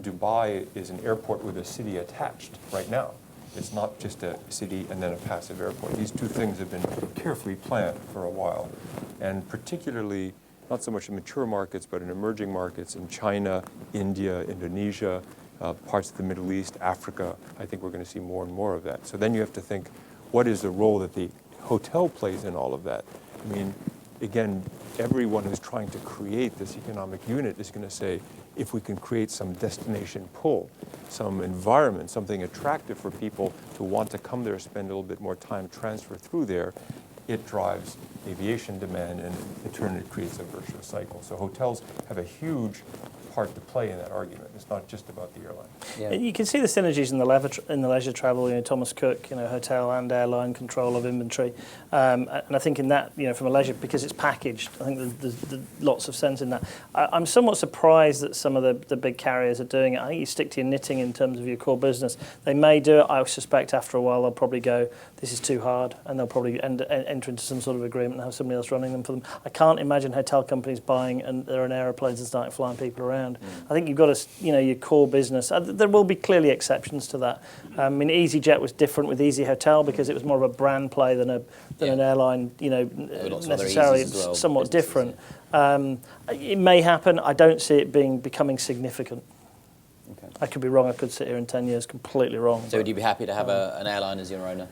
Dubai is an airport with a city attached right now. It's not just a city and then a passive airport. These two things have been carefully planned for a while. And particularly, not so much in mature markets, but in emerging markets in China, India, Indonesia, parts of the Middle East, Africa, I think we're going to see more and more of that. So then you have to think, what is the role that the hotel plays in all of that? I mean, again, everyone who's trying to create this economic unit is going to say, if we can create some destination pull, some environment, something attractive for people to want to come there, spend a little bit more time, transfer through there, it drives aviation demand, and in turn it creates a virtuous cycle. So hotels have a huge part to play in that argument. It's not just about the airline. Yeah. You can see the synergies in the leisure travel. Thomas Cook, hotel and airline control of inventory, and I think in that, from a leisure, because it's packaged, I think there's lots of sense in that. I'm somewhat surprised that some of the big carriers are doing it. I think you stick to your knitting in terms of your core business. They may do it. I suspect after a while they'll probably go, this is too hard, and they'll probably enter into some sort of agreement and have somebody else running them for them. I can't imagine hotel companies buying their own aeroplanes and starting flying people around. I think you've got to, your core business. There will be clearly exceptions to that. I mean, EasyJet was different with Easy Hotel because it was more of a brand play than an airline. Necessarily, it's somewhat different. It may happen. I don't see it becoming significant. Okay. I could be wrong. I could sit here in 10 years completely wrong. So would you be happy to have an airline as your owner?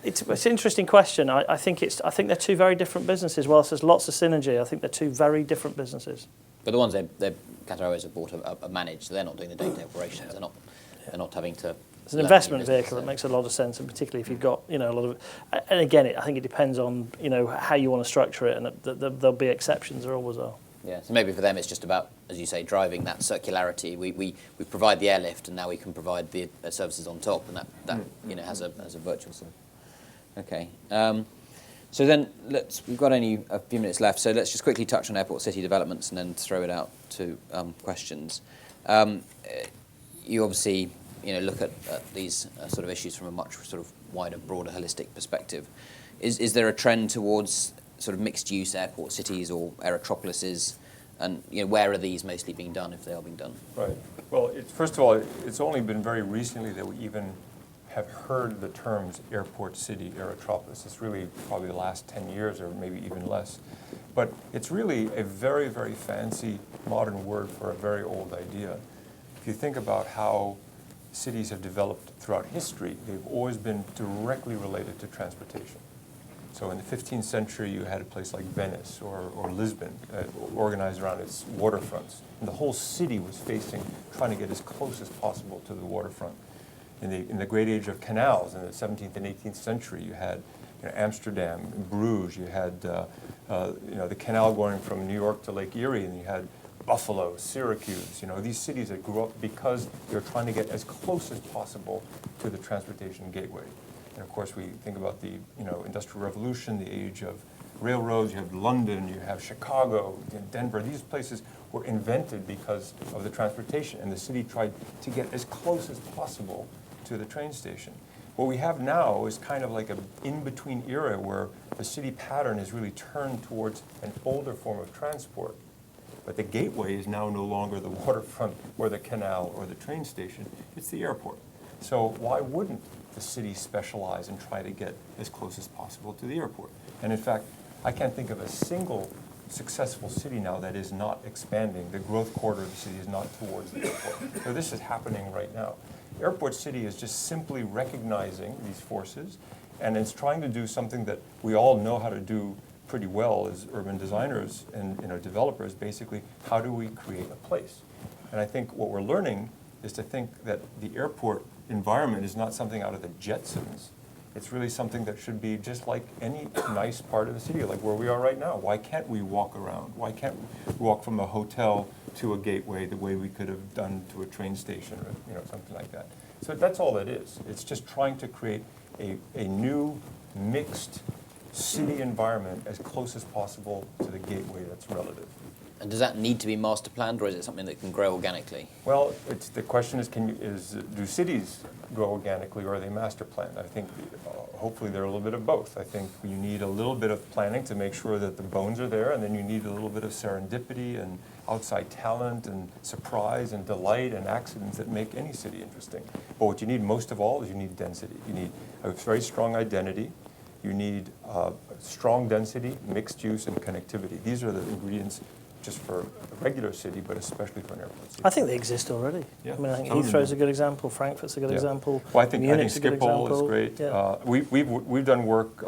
It's an interesting question. I think they're two very different businesses. Whilst there's lots of synergy, I think they're two very different businesses. But the ones Qatar Airways have bought are managed, so they're not doing the day-to-day operations. They're not having to. It's an investment vehicle that makes a lot of sense, and particularly if you've got a lot of. And again, I think it depends on how you want to structure it, and there'll be exceptions. There always are. Yeah, so maybe for them it's just about, as you say, driving that circularity. We provide the airlift, and now we can provide the services on top, and that has a virtual side. Okay. So then we've got only a few minutes left, so let's just quickly touch on airport city developments and then throw it out to questions. You obviously look at these sort of issues from a much sort of wider, broader, holistic perspective. Is there a trend towards sort of mixed-use airport cities or aerotropolises, and where are these mostly being done, if they are being done? Right. Well, first of all, it's only been very recently that we even have heard the terms airport city, aerotropolis. It's really probably the last 10 years or maybe even less. But it's really a very, very fancy modern word for a very old idea. If you think about how cities have developed throughout history, they've always been directly related to transportation. So in the 15th century, you had a place like Venice or Lisbon organized around its waterfronts. And the whole city was trying to get as close as possible to the waterfront. In the great age of canals in the 17th and 18th century, you had Amsterdam, Bruges, you had the canal going from New York to Lake Erie, and you had Buffalo, Syracuse, these cities that grew up because they were trying to get as close as possible to the transportation gateway. And of course, we think about the Industrial Revolution, the age of railroads. You have London, you have Chicago, Denver. These places were invented because of the transportation, and the city tried to get as close as possible to the train station. What we have now is kind of like an in-between era where the city pattern is really turned towards an older form of transport. But the gateway is now no longer the waterfront or the canal or the train station. It's the airport. So why wouldn't the city specialize and try to get as close as possible to the airport? And in fact, I can't think of a single successful city now that is not expanding. The growth corridor of the city is not towards the airport. So this is happening right now. Airport city is just simply recognizing these forces And it's trying to do something that we all know how to do pretty well as urban designers and developers, basically, how do we create a place? And I think what we're learning is to think that the airport environment is not something out of the Jetsons. It's really something that should be just like any nice part of the city, like where we are right now. Why can't we walk around? Why can't we walk from a hotel to a gateway the way we could have done to a train station or something like that? So that's all it is. It's just trying to create a new mixed city environment as close as possible to the gateway that's relative. And does that need to be master planned, or is it something that can grow organically? Well, the question is, do cities grow organically, or are they master planned? I think hopefully they're a little bit of both. I think you need a little bit of planning to make sure that the bones are there, and then you need a little bit of serendipity and outside talent and surprise and delight and accidents that make any city interesting. But what you need most of all is you need density. You need a very strong identity. You need strong density, mixed use, and connectivity. These are the ingredients just for a regular city, but especially for an airport city. I think they exist already. Yeah. I mean, I think Heathrow's a good example, Frankfurt's a good example, Well, I think Munich's a good Schiphol example. is great. Yeah. We've done work,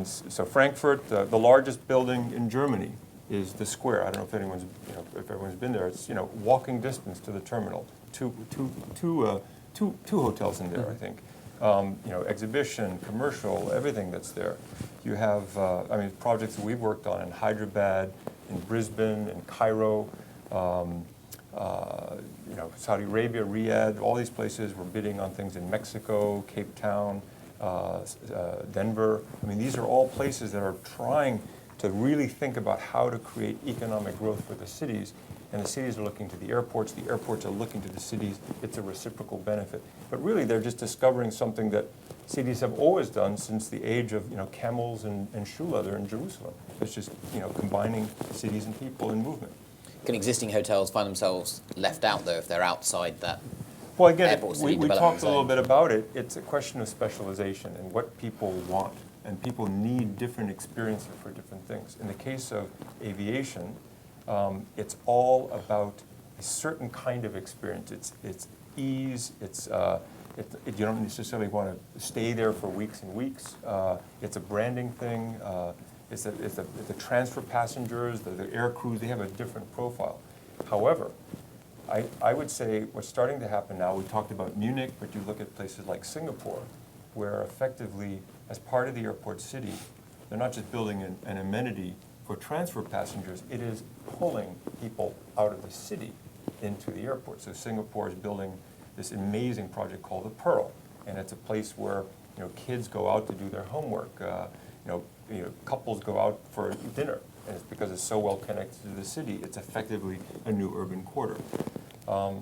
so Frankfurt, the largest building in Germany is the Square. I don't know if anyone's, if everyone's been there. It's, walking distance to the terminal. Two hotels in there, I think. Exhibition, commercial, everything that's there. You have, projects that we've worked on in Hyderabad, in Brisbane, in Cairo, Saudi Arabia, Riyadh, all these places. We're bidding on things in Mexico, Cape Town, Denver. These are all places that are trying to really think about how to create economic growth for the cities. And the cities are looking to the airports are looking to the cities. It's a reciprocal benefit. But really, they're just discovering something that cities have always done since the age of camels and shoe leather in Jerusalem. It's just combining cities and people in movement. Can existing hotels find themselves left out, though, if they're outside that? Well, again, Airport city we development talked a little zone? bit about it. It's a question of specialization and what people want. And people need different experiences for different things. In the case of aviation, it's all about a certain kind of experience. It's ease. You don't necessarily want to stay there for weeks and weeks. It's a branding thing. It's the transfer passengers, the air crews. They have a different profile. However, I would say what's starting to happen now. We talked about Munich, but you look at places like Singapore, where effectively, as part of the airport city, they're not just building an amenity for transfer passengers, it is pulling people out of the city into the airport. So Singapore is building this amazing project called the Pearl, and it's a place where kids go out to do their homework. Couples go out for dinner, and it's because it's so well connected to the city. It's effectively a new urban quarter. A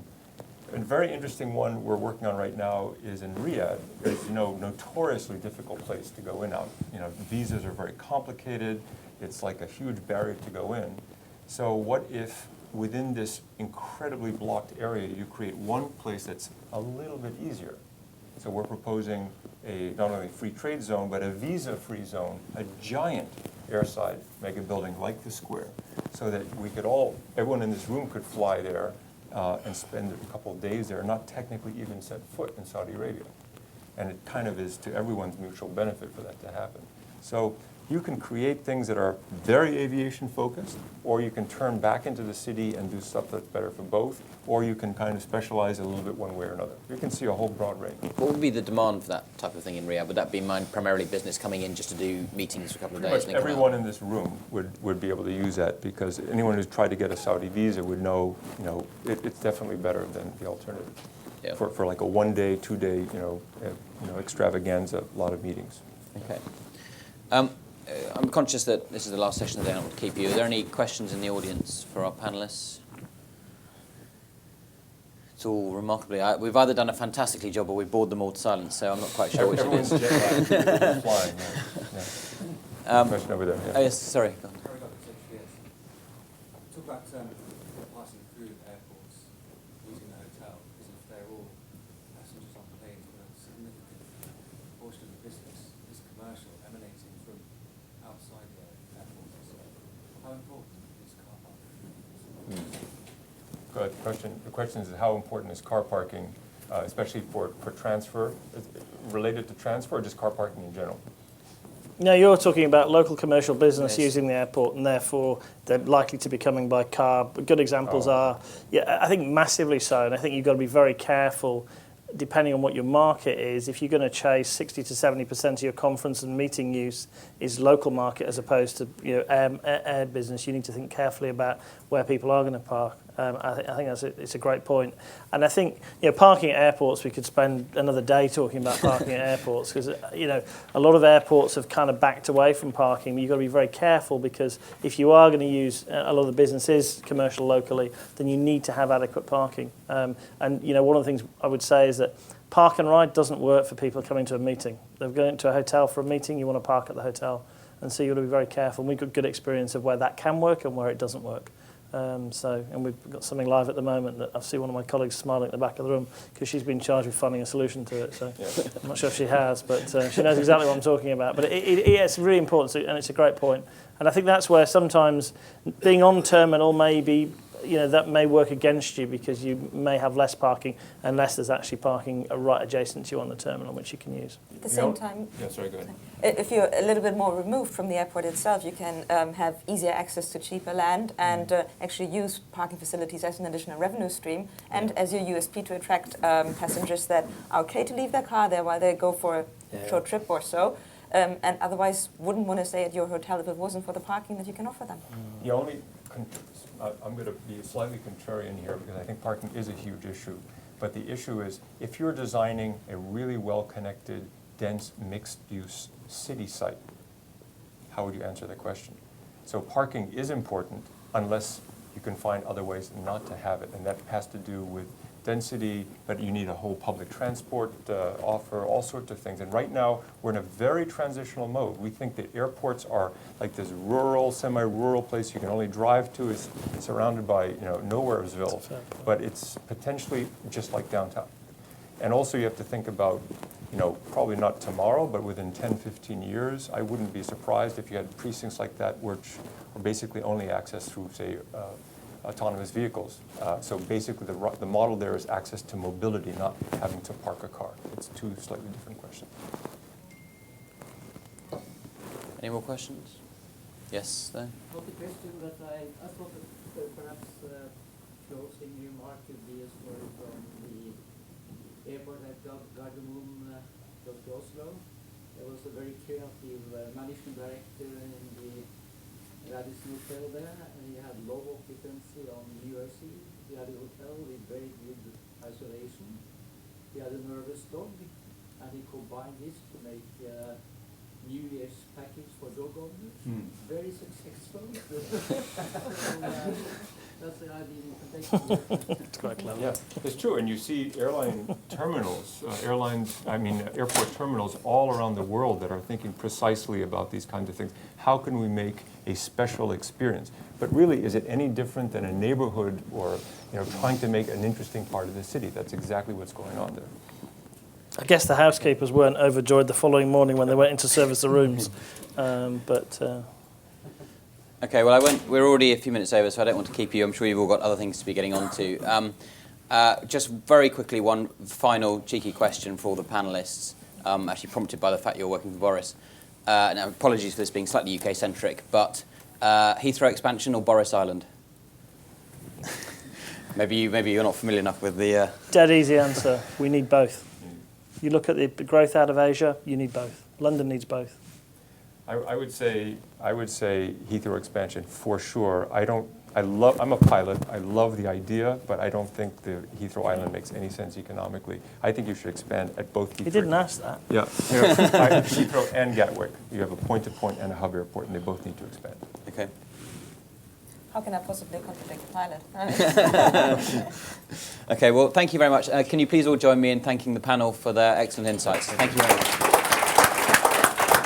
very interesting one we're working on right now is in Riyadh. It's notoriously difficult place to go in out. Visas are very complicated. It's like a huge barrier to go in. So what if within this incredibly blocked area you create one place that's a little bit easier? So we're proposing not only a free trade zone, but a visa-free zone, a giant airside mega building like the Square, so that everyone in this room could fly there and spend a couple of days there, not technically even set foot in Saudi Arabia. And it kind of is to everyone's mutual benefit for that to happen. So you can create things that are very aviation focused, or you can turn back into the city and do stuff that's better for both, or you can kind of specialize a little bit one way or another. You can see a whole broad range. What would be the demand for that type of thing in Riyadh? Would that be primarily business coming in just to do meetings for a couple of days? Pretty much everyone in this room would be able to use that, because anyone who's tried to get a Saudi visa would know, it's definitely better than the alternative. Yeah. For like a 1 day, 2 day, extravaganza, a lot of meetings. Okay. I'm conscious that this is the last session of the day. I don't want to keep you. Are there any questions in the audience for our panelists? It's all remarkably. We've either done a fantastically job or we've bored them all to silence, so I'm not quite sure which it is. Everyone's flying. Yeah. Question over there. Yeah. Oh, yes, sorry. Go on. Talk about passing through airports using the hotel, because if they're all passengers on planes, a significant portion of the business is commercial, emanating from outside the airports. So how important is car parking? Good question. The question is how important is car parking especially for transfer, related to transfer, or just car parking in general? No, you're talking about local commercial business Yes. using the airport, and therefore they're likely to be coming by car. But good examples are, yeah, I think massively so, and I think you've got to be very careful, depending on what your market is. If you're going to chase 60 to 70% of your conference and meeting use is local market as opposed to air business, you need to think carefully about where people are going to park. I think it's a great point. And I think parking at airports, we could spend another day talking about parking at airports, because a lot of airports have kind of backed away from parking. But you've got to be very careful, because if you are going to use a lot of the business is commercial locally, then you need to have adequate parking. And one of the things I would say is that park and ride doesn't work for people coming to a meeting. They're going to a hotel for a meeting, you want to park at the hotel. And so you've got to be very careful. And we've got good experience of where that can work and where it doesn't work. And we've got something live at the moment that I see one of my colleagues smiling at the back of the room because she's been charged with finding a solution to it. So I'm not sure if she has, but she knows exactly what I'm talking about. But it's really important, and it's a great point. And I think that's where sometimes being on terminal may be, that may work against you, because you may have less parking unless there's actually parking right adjacent to you on the terminal, which you can use. At the same time, Yeah, sorry, go ahead. if you're a little bit more removed from the airport itself, you can have easier access to cheaper land and actually use parking facilities as an additional revenue stream and as your USP to attract passengers that are okay to leave their car there while they go for a short trip or so. And otherwise wouldn't want to stay at your hotel if it wasn't for the parking that you can offer them. The only, I'm going to be slightly contrarian here, because I think parking is a huge issue. But the issue is, if you're designing a really well-connected, dense, mixed-use city site, how would you answer the question? So parking is important unless you can find other ways not to have it, and that has to do with density, but you need a whole public transport offer, all sorts of things. And right now, we're in a very transitional mode. We think that airports are like this rural, semi-rural place you can only drive to. It's surrounded by, nowheresville, but it's potentially just like downtown. And also you have to think about, probably not tomorrow, but within 10, 15 years, I wouldn't be surprised if you had precincts like that which are basically only accessed through, say, autonomous vehicles. So basically the model there is access to mobility, not having to park a car. It's two slightly different questions. Any more questions? Yes, there. Not a question, but I thought that perhaps closing remark could be a story from the airport at Gardermoen, close to Oslo. There was a very creative management director in the Radisson Hotel there, and he had low occupancy on New Year's Eve. He had a hotel with very good isolation. He had a nervous dog, and he combined this to make New Year's package for dog owners. Very successful. That's the idea. It's quite clever. Yeah, it's true. And you see airline terminals, airport terminals all around the world that are thinking precisely about these kinds of things. How can we make a special experience? But really, is it any different than a neighborhood or trying to make an interesting part of the city? That's exactly what's going on there. I guess the housekeepers weren't overjoyed the following morning when they went in to service the rooms. Okay, well, we're already a few minutes over, so I don't want to keep you. I'm sure you've all got other things to be getting on to. Just very quickly, one final cheeky question for all the panellists, actually prompted by the fact you're working for Boris. Now, apologies for this being slightly UK-centric, but Heathrow expansion or Boris Island? maybe you're not familiar enough with the... Dead easy answer. We need both. You look at the growth out of Asia, you need both. London needs both. I would say Heathrow expansion for sure. I'm a pilot. I love the idea, but I don't think the Heathrow Island makes any sense economically. I think you should expand at both Heathrow. He didn't ask that. Yeah, Heathrow and Gatwick. You have a point-to-point and a hub airport, and they both need to expand. Okay. How can I possibly contradict the pilot? Okay, well, thank you very much. Can you please all join me in thanking the panel for their excellent insights? Thank you very much.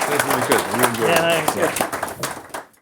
That was really good. Really enjoyed it. Yeah, no, it's good.